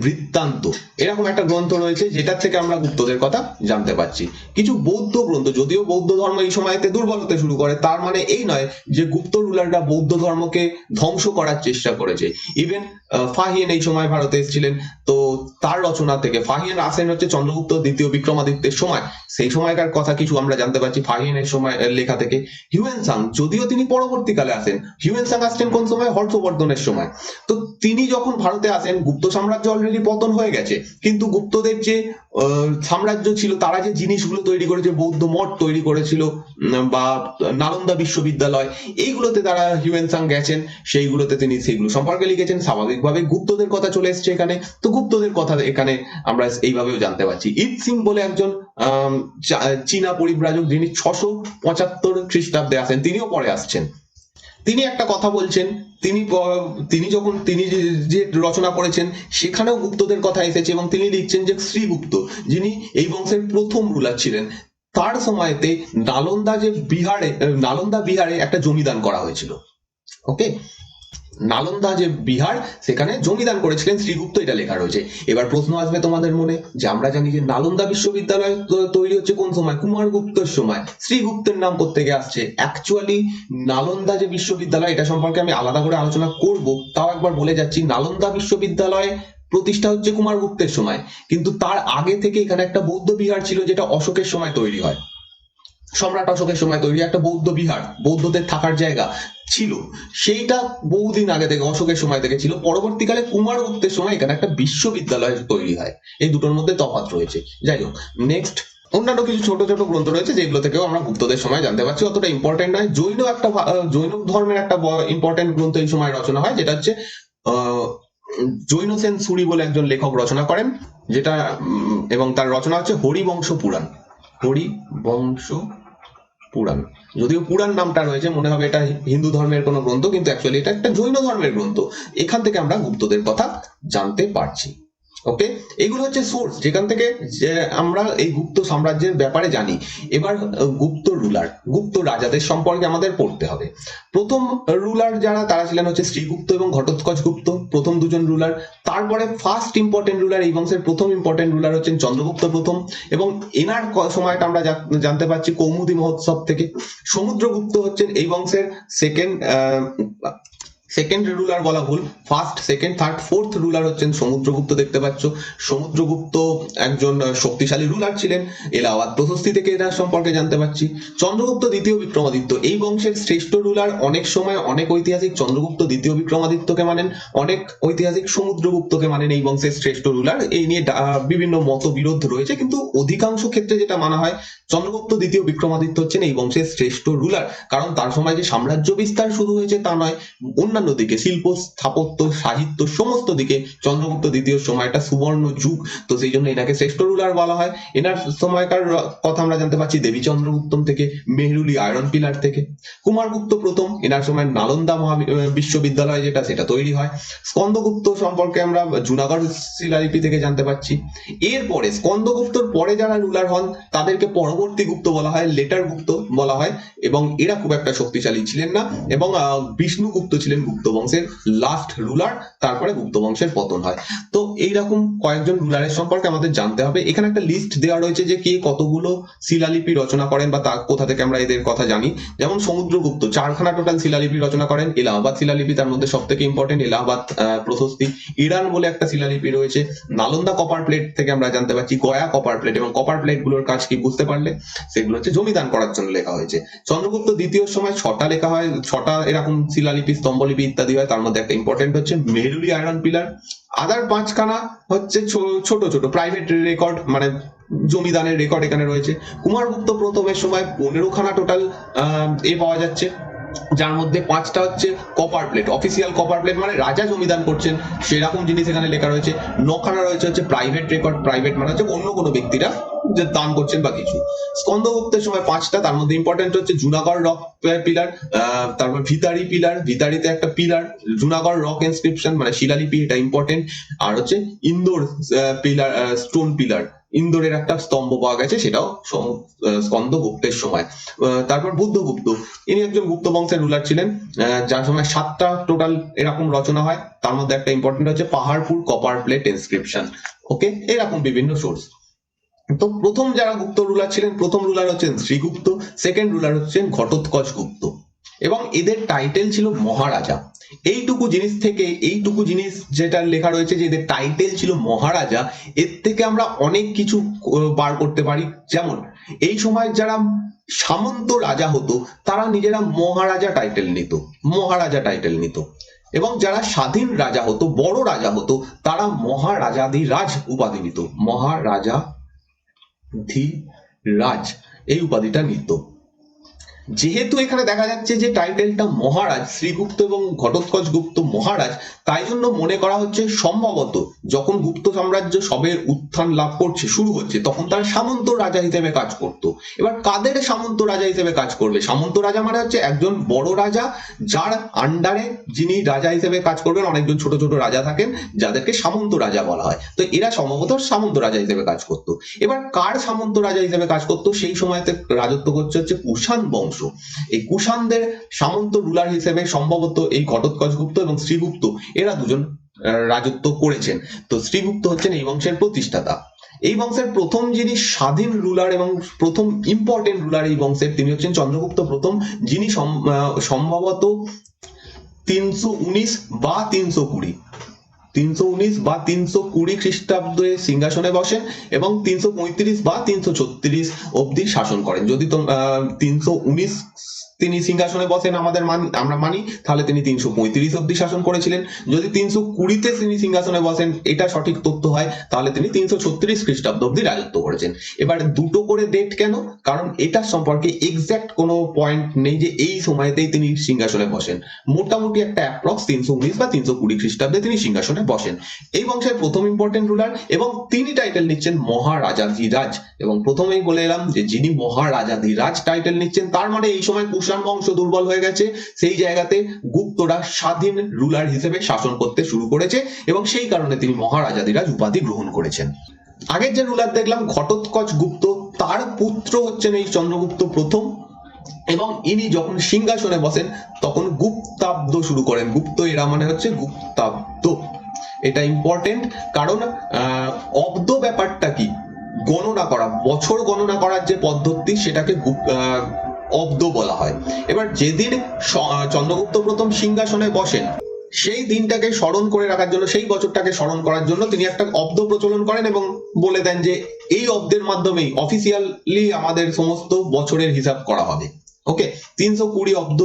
বৃত্তান্ত, এরকম একটা গ্রন্থ রয়েছে যেটার থেকে আমরা গুপ্তদের কথা জানতে পারছি। কিছু বৌদ্ধ গ্রন্থ, যদিও বৌদ্ধ ধর্ম এই সময়তে দুর্বল হতে শুরু করে, তার মানে এই নয় যে গুপ্ত রুলাররা বৌদ্ধ ধর্মকে ধ্বংস করার চেষ্টা করেছে। ইভেন ফাহিয়েন এই সময় ভারতে এসেছিলেন, তো তার রচনা থেকে, ফাহিয়েন আসেন হচ্ছে চন্দ্রগুপ্ত দ্বিতীয় বিক্রমাদিত্যের সময়, সেই সময়কার কথা কিছু আমরা জানতে পারছি ফাহিয়েনের সময় লেখা থেকে। হিউয়েনসাং, যদিও তিনি পরবর্তীকালে আসেন, হিউয়েনসাং আসছেন কোন সময়, হর্ষবর্ধনের সময়। তো তিনি যখন ভারতে আসেন, গুপ্ত সাম্রাজ্য অলরেডি পতন হয়ে গেছে, কিন্তু গুপ্তদের যে সাম্রাজ্য ছিল, তারা যে জিনিসগুলো তৈরি করেছে, বৌদ্ধ মঠ তৈরি করেছিল বা নালন্দা বিশ্ববিদ্যালয়, এইগুলোতে তারা হিউয়েনসাং গেছেন, সেইগুলোতে তিনি সেগুলো সম্পর্কে লিখেছেন। স্বাভাবিকভাবে গুপ্তদের কথা চলে এসছে এখানে, তো গুপ্তদের কথা এখানে আমরা এইভাবেও জানতে পারছি। ইত সিং বলে একজন চীনা পরিব্রাজক, যিনি 675 খ্রিস্টাব্দে আসেন, তিনিও পরে আসছেন। তিনি একটা কথা বলছেন, তিনি যে রচনা করেছেন সেখানেও গুপ্তদের কথা এসেছে, এবং তিনি লিখছেন যে শ্রীগুপ্ত, যিনি এই বংশের প্রথম রুলার ছিলেন, তার সময়তে নালন্দা বিহারে একটা জমিদান করা হয়েছিল। ওকে, নালন্দা যে বিহার, সেখানে জমিদান করেছিলেন শ্রীগুপ্ত, এটা লেখা রয়েছে। এবার প্রশ্ন আসবে তোমাদের মনে, যে আমরা জানি যে নালন্দা বিশ্ববিদ্যালয় তৈরি হচ্ছে কোন সময়, কুমারগুপ্তের সময়, শ্রীগুপ্তের নাম কোত্থেকে আসছে? অ্যাকচুয়ালি নালন্দা যে বিশ্ববিদ্যালয়, এটা সম্পর্কে আমি আলাদা করে আলোচনা করব, তাও একবার বলে যাচ্ছি, নালন্দা বিশ্ববিদ্যালয় প্রতিষ্ঠা হচ্ছে কুমারগুপ্তের সময়, কিন্তু তার আগে থেকে এখানে একটা বৌদ্ধ বিহার ছিল, যেটা অশোকের সময় তৈরি হয়, সম্রাট অশোকের সময় তৈরি একটা বৌদ্ধ বিহার, বৌদ্ধদের থাকার জায়গা ছিল, সেইটা বহুদিন আগে থেকে, অশোকের সময় থেকে ছিল। পরবর্তীকালে কুমারগুপ্তের সময় এখানে একটা বিশ্ববিদ্যালয় তৈরি হয়, এই দুটোর মধ্যে তফাৎ রয়েছে। যাই হোক, নেক্সট অন্যান্য কিছু ছোট ছোট গ্রন্থ রয়েছে যেগুলো থেকেও আমরা গুপ্তদের সময় জানতে পারছি, অতটা ইম্পর্টেন্ট নয়। জৈন ধর্মের একটা ইম্পর্টেন্ট গ্রন্থ এই সময় রচনা হয়, যেটা হচ্ছে জৈন সেন সুরি বলে একজন লেখক রচনা করেন, যেটা এবং তার রচনা হচ্ছে হরিবংশ পুরাণ, হরিবংশ পুরাণ। যদিও পুরাণ নামটা রয়েছে, মনে হবে এটা হিন্দু ধর্মের কোনো গ্রন্থ, কিন্তু অ্যাকচুয়ালি এটা একটা জৈন ধর্মের গ্রন্থ। এখান থেকে আমরা গুপ্তদের কথা জানতে পারছি। ওকে, এগুলো হচ্ছে সোর্স যেখান থেকে যে আমরা এই গুপ্ত সাম্রাজ্যের ব্যাপারে জানি। এবার গুপ্ত রুলার, গুপ্ত রাজাদের সম্পর্কে আমাদের পড়তে হবে। প্রথম রুলার যারা তারা ছিলেন হচ্ছে শ্রীগুপ্ত এবং ঘটোৎকচ গুপ্ত, প্রথম দুজন রুলার। তারপরে ফার্স্ট ইম্পর্টেন্ট রুলার, এই বংশের প্রথম ইম্পর্টেন্ট রুলার হচ্ছেন চন্দ্রগুপ্ত প্রথম, এবং এনার সময়টা আমরা জানতে পারছি কৌমুদী মহোৎসব থেকে। সমুদ্রগুপ্ত হচ্ছেন এই বংশের সেকেন্ড রুলার বলা ভুল, first, second, third, fourth ruler হচ্ছেন সমুদ্রগুপ্ত। দেখতে পাচ্ছ সমুদ্রগুপ্ত একজন শক্তিশালী রুলার ছিলেন। এলাহাবাদ প্রশস্তি থেকে এনার সম্পর্কে জানতে পারছি। চন্দ্রগুপ্ত দ্বিতীয় বিক্রমাদিত্য এই বংশের শ্রেষ্ঠ রুলার। অনেক সময় অনেক ঐতিহাসিক চন্দ্রগুপ্ত দ্বিতীয় বিক্রমাদিত্যকে মানেন, অনেক ঐতিহাসিক সমুদ্রগুপ্তকে মানেন এই বংশের শ্রেষ্ঠ রুলার। এই নিয়ে বিভিন্ন মতবিরোধ রয়েছে, কিন্তু অধিকাংশ ক্ষেত্রে যেটা মানা হয় চন্দ্রগুপ্ত দ্বিতীয় বিক্রমাদিত্য হচ্ছেন এই বংশের শ্রেষ্ঠ রুলার। কারণ তার সময় যে সাম্রাজ্য বিস্তার শুরু হয়েছে তা নয়, অন্যান্য দিকে শিল্প, স্থাপত্য, সাহিত্য সমস্ত দিকে চন্দ্রগুপ্ত দ্বিতীয় সময়টা সুবর্ণ যুগ। তো সেই জন্য এনাকে শ্রেষ্ঠ রুলার বলা হয়। এনার সময়কার কথা আমরা জানতে পারছি দেবী চন্দ্রগুপ্তম থেকে, মেহরুলি আয়রন পিলার থেকে। কুমারগুপ্ত প্রথম, এনার সময় নালন্দা বিশ্ববিদ্যালয় যেটা সেটা তৈরি হয়। স্কন্দগুপ্ত সম্পর্কে আমরা জুনাগড় শিলালিপি থেকে জানতে পারছি। এরপরে স্কন্দগুপ্তর পরে যারা রুলার হন তাদেরকে পরবর্তী গুপ্ত বলা হয়, লেটার গুপ্ত বলা হয়, এবং এরা খুব একটা শক্তিশালী ছিলেন না। এবং বিষ্ণুগুপ্ত ছিলেন গুপ্ত বংশের লাস্ট রুলার, তারপরে গুপ্ত বংশের পতন হয়। তো এইরকম কয়েকজন রুলারের সম্পর্কে আমাদের জানতে হবে। এখানে একটা লিস্ট দেওয়া রয়েছে যে কে কতগুলো শিলালিপি রচনা করেন বা তা কোথা থেকে আমরা এদের কথা জানি। যেমন সমুদ্রগুপ্ত 4খানা টোটাল শিলালিপি রচনা করেন। এলাহাবাদ শিলালিপি তার মধ্যে সব থেকে ইম্পর্টেন্ট, এলাহাবাদ প্রশস্তি। ইরান বলে একটা শিলালিপি রয়েছে। নালন্দা কপার প্লেট থেকে আমরা জানতে পারছি গয়া কপার প্লেট, এবং কপার প্লেট গুলোর কাজ কি বুঝতে পারলে সেগুলো হচ্ছে জমিদান করার জন্য লেখা হয়েছে। চন্দ্রগুপ্ত দ্বিতীয় সময় 6টা লেখা হয়, 6টা এরকম শিলালিপি, স্তম্ভলিপি ইত্যাদি হয়। তার মধ্যে একটা ইম্পর্টেন্ট হচ্ছে মেহরুলি আয়রন পিলার। আদার 5খানা হচ্ছে ছোট ছোট প্রাইভেট রেকর্ড, মানে জমিদানের রেকর্ড এখানে রয়েছে। কুমারগুপ্ত প্রথমের সময় 15খানা টোটাল পাওয়া যাচ্ছে, যার মধ্যে 5টা হচ্ছে copper plate, official copper plate, মানে রাজা জমিদান করছেন সেরকম জিনিস এখানে লেখা রয়েছে। 9খানা রয়েছে হচ্ছে প্রাইভেট রেকর্ড, প্রাইভেট মানে হচ্ছে অন্য কোনো ব্যক্তিরা যে দান করছেন বা কিছু। স্কন্দগুপ্তের সময় 5টা, তার মধ্যে ইম্পর্টেন্ট হচ্ছে জুনাগড় রক পিলার, তারপর ভিতারি পিলার, ভিতারিতে একটা পিলার, জুনাগড় রক ইনস্ক্রিপশন মানে শিলালিপি, এটা ইম্পর্টেন্ট। আর হচ্ছে ইন্দোর পিলার, স্টোন পিলার, ইন্দোরের একটা স্তম্ভ পাওয়া গেছে, সেটাও স্কন্দগুপ্তের সময়। তারপর বুদ্ধগুপ্ত, ইনি একজন গুপ্ত বংশের রুলার ছিলেন, যার সময় 7টা টোটাল এরকম রচনা হয়। তার মধ্যে একটা ইম্পর্টেন্ট হচ্ছে পাহাড়পুর কপার প্লেট ইনস্ক্রিপশন। ওকে, এরকম বিভিন্ন সোর্স। তো প্রথম যারা গুপ্ত রুলার ছিলেন, প্রথম রুলার হচ্ছেন শ্রীগুপ্ত, সেকেন্ড রুলার হচ্ছেন ঘটোৎকচ গুপ্ত, এবং এদের টাইটেল ছিল মহারাজা। এইটুকু জিনিস যেটা লেখা রয়েছে যে এদের টাইটেল ছিল মহারাজা, এর থেকে আমরা অনেক কিছু বার করতে পারি। যেমন এই সময় যারা সামন্ত রাজা হতো তারা নিজেরা মহারাজা টাইটেল নিত, এবং যারা স্বাধীন রাজা হতো, বড় রাজা হতো, তারা মহারাজাধিরাজ উপাধি নিত, মহারাজাধিরাজ এই উপাধিটা নিত। যেহেতু এখানে দেখা যাচ্ছে যে টাইটেলটা মহারাজ, শ্রীগুপ্ত এবং ঘটোৎকচ গুপ্ত মহারাজ, তাই জন্য মনে করা হচ্ছে সম্ভবত যখন গুপ্ত সাম্রাজ্য সবে উত্থান লাভ করছে, শুরু হচ্ছে, তখন তারা সামন্ত রাজা হিসেবে কাজ করত। এবার কাদের সামন্ত রাজা হিসেবে কাজ করবে? সামন্ত রাজা মানে হচ্ছে একজন বড় রাজা যার আন্ডারে যিনি রাজা হিসেবে কাজ করবেন। অনেকজন ছোট ছোট রাজা থাকেন যাদেরকে সামন্ত রাজা বলা হয়। তো এরা সম্ভবত সামন্ত রাজা হিসেবে কাজ করত। এবার কার সামন্ত রাজা হিসেবে কাজ করতো? সেই সময়তে রাজত্ব করছে হচ্ছে কুষাণ বংশ। এই কুষাণদের সামন্ত রুলার হিসেবে সম্ভবত এই ঘটোৎকচ গুপ্ত এবং শ্রীগুপ্ত এরা দুজন রাজত্ব করেছেন। তো শ্রীগুপ্ত হচ্ছেন এই বংশের প্রতিষ্ঠাতা। এই বংশের প্রথম যিনি স্বাধীন রুলার এবং প্রথম ইম্পর্টেন্ট রুলার এই বংশের, তিনি হচ্ছেন চন্দ্রগুপ্ত প্রথম, যিনি সম্ভবত 319 বা 320 খ্রিস্টাব্দে সিংহাসনে বসেন এবং 335 বা 336 অব্দি শাসন করেন। যদি 319 তিনি সিংহাসনে বসেন আমরা মানি, তাহলে তিনি 335 অব্দি শাসন করেছিলেন। যদি 320-তে তিনি সিংহাসনে বসেন, এটা সঠিক তথ্য হয়, তাহলে তিনি 336 খ্রিস্টাব্দ অব্দি রাজত্ব করেছেন। এবার দুটো করে ডেট কেন? কারণ এটার সম্পর্কে এক্সাক্ট কোনো পয়েন্ট নেই যে এই সময়তেই তিনি সিংহাসনে বসেন। মোটামুটি একটা অ্যাপ্রক্স 319 বা 320 খ্রিস্টাব্দে তিনি সিংহাসনে বসেন। এই বংশের প্রথম ইম্পর্টেন্ট রুলার, এবং তিনি টাইটেল নিচ্ছেন মহারাজাধিরাজ। এবং প্রথমেই বলে এলাম যে যিনি মহারাজাধিরাজ টাইটেল নিচ্ছেন, তার মানে এই সময় কুষাণ বংশ দুর্বল হয়ে গেছে, সেই জায়গাতে গুপ্তরা স্বাধীন রুলার হিসেবে শাসন করতে শুরু করেছে এবং সেই কারণে তিনি মহারাজাধিরাজ উপাধি গ্রহণ করেছেন। আগের যে রুলার দেখলাম ঘটোৎকচ গুপ্ত, তার পুত্র হচ্ছেন এই চন্দ্রগুপ্ত প্রথম, এবং ইনি যখন সিংহাসনে বসেন তখন গুপ্তাব্দ শুরু করেন। গুপ্ত এরা মানে হচ্ছে গুপ্তাব্দ। এটা ইম্পর্টেন্ট, কারণ অব্দ ব্যাপারটা কি, গণনা করা, বছর গণনা করার যে পদ্ধতি সেটাকে অব্দ বলা হয়। এবার যেদিন চন্দ্রগুপ্ত প্রথম সিংহাসনে বসেন সেই দিনটাকে স্মরণ করে রাখার জন্য, সেই বছরটাকে স্মরণ করার জন্য তিনি একটা অব্দ প্রচলন করেন এবং বলে দেন যে এই অব্দের মাধ্যমেই অফিসিয়ালি আমাদের সমস্ত বছরের হিসাব করা হবে। ওকে, 320 অব্দ,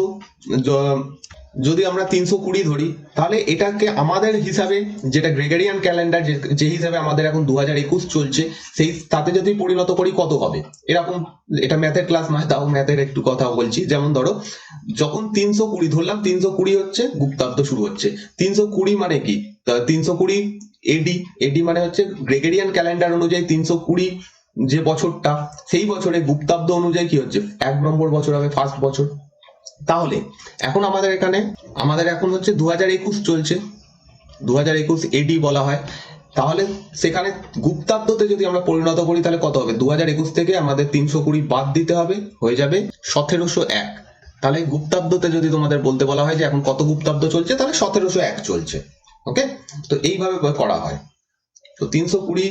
যদি আমরা 320 ধরি তাহলে এটাকে আমাদের হিসাবে, যেটা গ্রেগরিয়ান ক্যালেন্ডার যে হিসাবে আমাদের এখন 2021 চলছে, সেই তাতে যদি পরিণত করি কত হবে এরকম। এটা ম্যাথের ক্লাস নয়, তাও ম্যাথের একটু কথা বলছি। যেমন ধরো যখন 320 ধরলাম, 320 হচ্ছে গুপ্তাব্দ শুরু হচ্ছে। 320 মানে কি, 320 এডি, এডি মানে হচ্ছে গ্রেগরিয়ান ক্যালেন্ডার অনুযায়ী 320 যে বছরটা, সেই বছরে গুপ্তাব্দ অনুযায়ী কি হচ্ছে 1 নম্বর বছর হবে, ফার্স্ট বছর। তাহলে এখন আমাদের এখন হচ্ছে 2021 চলছে, 2021 এডি বলা হয়। তাহলে সেখানে গুপ্তাব্দতে যদি আমরা পরিণত করি তাহলে কত হবে, 2021 থেকে আমাদের 320 বাদ দিতে হবে, হয়ে যাবে 1701। তাহলে গুপ্তাব্দতে যদি তোমাদের বলতে বলা হয় যে এখন কত গুপ্তাব্দ চলছে, তাহলে 1701 চলছে। ওকে, তো এইভাবে করা হয়। তো 320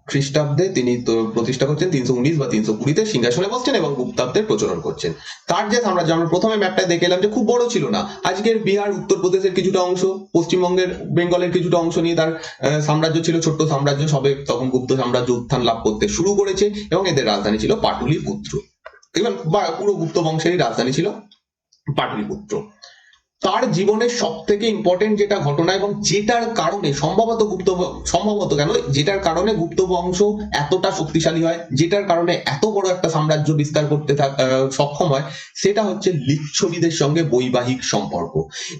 খ্রিস্টাব্দে তিনি তো প্রতিষ্ঠা করছেন, 319 বা 320-তে সিংহাসনে বসছেন এবং গুপ্তাব্দের প্রচলন করছেন। তার যে সাম্রাজ্য আমরা প্রথমে ম্যাপটা দেখে এলাম যে খুব বড় ছিল না, আজকের বিহার, উত্তরপ্রদেশের কিছুটা অংশ, পশ্চিমবঙ্গের, বেঙ্গলের কিছুটা অংশ নিয়ে তার সাম্রাজ্য ছিল, ছোট্ট সাম্রাজ্য। সবে তখন গুপ্ত সাম্রাজ্য উত্থান লাভ করতে শুরু করেছে এবং এদের রাজধানী ছিল পাটলিপুত্র। এবং পুরো গুপ্ত বংশেরই রাজধানী ছিল পাটলিপুত্র। তার জীবনের সব থেকে ইম্পর্টেন্ট যেটা ঘটনা এবং যেটার কারণে সম্ভবত কেন, যেটার কারণে গুপ্ত বংশ এতটা শক্তিশালী হয়, যেটার কারণে এত বড় একটা সাম্রাজ্য বিস্তার করতে সক্ষম হয়, সেটা হচ্ছে লিচ্ছবিদের সঙ্গে বৈবাহিক সম্পর্ক।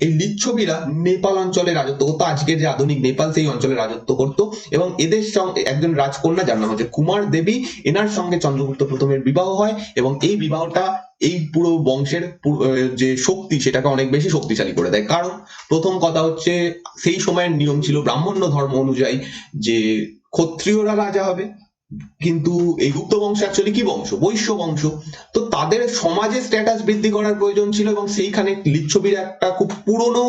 এই লিচ্ছবিরা নেপাল অঞ্চলে রাজত্ব করতো, আজকের যে আধুনিক নেপাল সেই অঞ্চলে রাজত্ব করত, এবং এদের সঙ্গে একজন রাজকন্যা যার নাম হচ্ছে কুমার দেবী, এনার সঙ্গে চন্দ্রগুপ্ত প্রথমের বিবাহ হয় এবং এই বিবাহটা এই পুরো বংশের যে শক্তি সেটাকে অনেক বেশি শক্তিশালী করে দেয়। কারণ প্রথম কথা হচ্ছে সেই সময়ের নিয়ম ছিল ব্রাহ্মণ্য ধর্ম অনুযায়ী যে ক্ষত্রিয়রা রাজা হবে, কিন্তু এই গুপ্ত বংশ অ্যাকচুয়ালি কি বংশ, বৈশ্য বংশ। তো তাদের সমাজে স্ট্যাটাস বৃদ্ধি করার প্রয়োজন ছিল এবং সেইখানে লিচ্ছবির একটা খুব পুরনো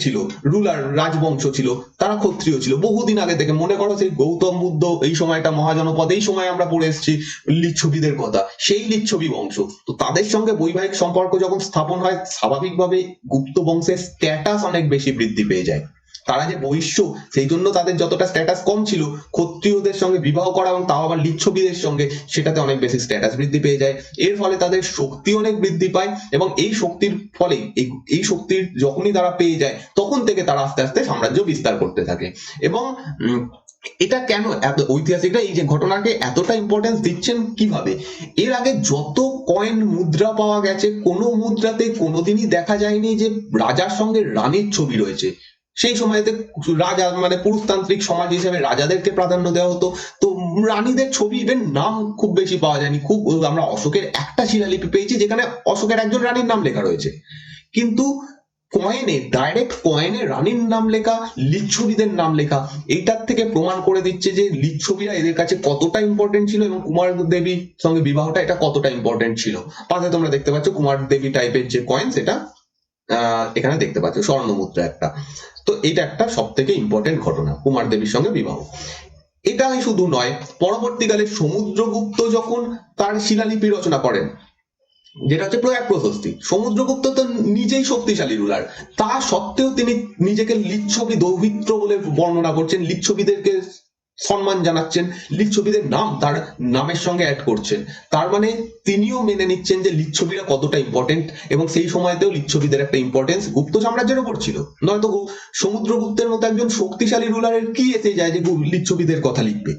ছিল, রুলার, রাজবংশ ছিল, তারা ক্ষত্রিয় ছিল বহুদিন আগে থেকে। মনে করো সেই গৌতম বুদ্ধ এই সময়টা মহাজনপদ, এই সময় আমরা পড়ে এসেছি লিচ্ছবিদের কথা, সেই লিচ্ছবি বংশ। তো তাদের সঙ্গে বৈবাহিক সম্পর্ক যখন স্থাপন হয়, স্বাভাবিকভাবে গুপ্ত বংশের স্ট্যাটাস অনেক বেশি বৃদ্ধি পেয়ে যায়। তারা যে বৈশ্য, সেই জন্য তাদের যতটা স্ট্যাটাস কম ছিল, ক্ষত্রিয়দের সঙ্গে বিবাহ করা এবং তাও আবার লিচ্ছবিদের সঙ্গে, সেটাতে অনেক বেশি স্ট্যাটাস বৃদ্ধি পেয়ে যায়। এর ফলে তাদের শক্তি অনেক বৃদ্ধি পায় এবং এই শক্তির ফলে এই শক্তির যখনই তারা পেয়ে যায় তখন থেকে তারা আস্তে আস্তে সাম্রাজ্য বিস্তার করতে থাকে। এবং এটা কেন এত ঐতিহাসিকরা এই যে ঘটনাকে এতটা ইম্পর্টেন্স দিচ্ছেন কিভাবে, এর আগে যত কয়েন মুদ্রা পাওয়া গেছে, কোনো মুদ্রাতে কোনোদিনই দেখা যায়নি যে রাজার সঙ্গে রানীর ছবি রয়েছে। সেই সময়তে রাজা মানে পুরুষতান্ত্রিক সমাজ হিসেবে রাজাদেরকে প্রাধান্য দেওয়া হতো, তো রানীদের ছবি ইভেন নাম খুব বেশি পাওয়া যায়নি। খুব আমরা অশোকের একটা শিলালিপি পেয়েছি যেখানে অশোকের একজন রানীর নাম লেখা রয়েছে, কিন্তু কয়েনে, ডাইরেক্ট কয়েনে রানীর নাম লেখা, লিচ্ছবিদের নাম লেখা, এইটার থেকে প্রমাণ করে দিচ্ছে যে লিচ্ছবিরা এদের কাছে কতটা ইম্পর্টেন্ট ছিল এবং কুমার দেবীর সঙ্গে বিবাহটা এটা কতটা ইম্পর্টেন্ট ছিল। পাশে তোমরা দেখতে পাচ্ছ কুমার দেবী টাইপের যে কয়েন, সেটা এখানে দেখতে পাচ্ছ, স্বর্ণ মুদ্রা একটা। তো এটা একটা সব থেকে ইম্পর্টেন্ট ঘটনা, কুমার দেবীর সঙ্গে বিবাহ। এটাই শুধু নয়, পরবর্তীকালে সমুদ্রগুপ্ত যখন তার শিলালিপি রচনা করেন, যেটা হচ্ছে প্রয়াগ প্রশস্তি, সমুদ্রগুপ্ত তো নিজেই শক্তিশালী রুলার, তা সত্ত্বেও তিনি নিজেকে লিচ্ছবি দৌহিত্র বলে বর্ণনা করছেন, লিচ্ছবিদেরকে সম্মান জানাচ্ছেন, লিচ্ছবিদের নাম তার নামের সঙ্গে অ্যাড করছেন। তার মানে তিনিও মেনে নিচ্ছেন যে লিচ্ছবিরা কতটা ইম্পর্টেন্ট এবং সেই সময়তেও লিচ্ছবিদের একটা ইম্পর্টেন্স গুপ্ত সাম্রাজ্যের উপর ছিল। নয়তো সমুদ্রগুপ্তের মতো একজন শক্তিশালী রুলারের কি এসে যায় যে লিচ্ছবিদের কথা লিখবে।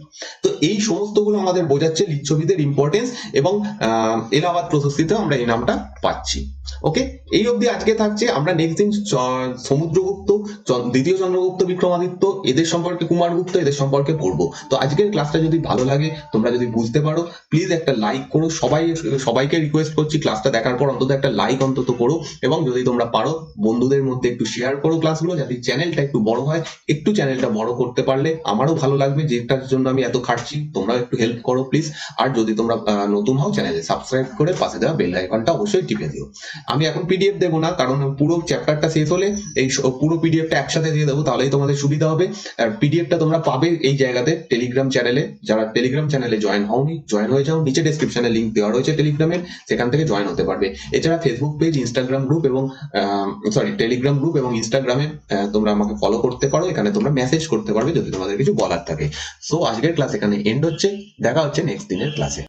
তো এই সমস্তগুলো আমাদের বোঝাচ্ছে লিচ্ছবিদের ইম্পর্টেন্স এবং এলাহাবাদ প্রশস্তিতে আমরা এই নামটা পাচ্ছি। ওকে, এই অবধি আজকে থাকছে। আমরা নেক্সট দিন সমুদ্রগুপ্ত দ্বিতীয় চন্দ্রগুপ্ত বিক্রমাদিত্য, এদের সম্পর্কে কুমারগুপ্ত, এদের সম্পর্কে পড়বো। তো আজকের ক্লাসটা যদি ভালো লাগে, তোমরা যদি বুঝতে পারো, প্লিজ একটা লাইক করো। সবাইকে রিকোয়েস্ট করছি ক্লাসটা দেখার পর অন্তত একটা লাইক অন্তত করো, এবং যদি তোমরা পারো বন্ধুদের মধ্যে একটু শেয়ার করো ক্লাসগুলো, যাতে চ্যানেলটা একটু বড় হয়। একটু চ্যানেলটা বড় করতে পারলে আমারও ভালো লাগবে, যেটার জন্য আমি এত খাটছি। তোমরা একটু হেল্প করো প্লিজ। আর যদি তোমরা নতুন হও, চ্যানেলে সাবস্ক্রাইব করে পাশে দেওয়া বেল আইকনটা অবশ্যই টিপে দিও। আমি এখন পিডিএফ দেবো না, কারণ পুরো চ্যাপ্টারটা শেষ হলে এই পুরো পিডিএফটা একসাথে দিয়ে দেবো, তাহলেই তোমাদের সুবিধা হবে। আর পিডিএফটা তোমরা পাবে এই জায়গাতে, টেলিগ্রাম চ্যানেলে। যারা টেলিগ্রাম চ্যানেলে জয়েন হওনি, জয়েন হয়ে যাও। নিচে ডেসক্রিপশনে লিংক দেওয়া রয়েছে টেলিগ্রামের, সেখান থেকে জয়েন হতে পারবে। এছাড়া ফেসবুক পেজ, ইনস্টাগ্রাম গ্রুপ এবং টেলিগ্রাম গ্রুপ এবং ইনস্টাগ্রামে তোমরা আমাকে ফলো করতে পারো। এখানে তোমরা মেসেজ করতে পারবে যদি তোমাদের কিছু বলার থাকে। সো আজকের ক্লাস এখানে এন্ড হচ্ছে। দেখা হচ্ছে নেক্সট দিনের ক্লাসে।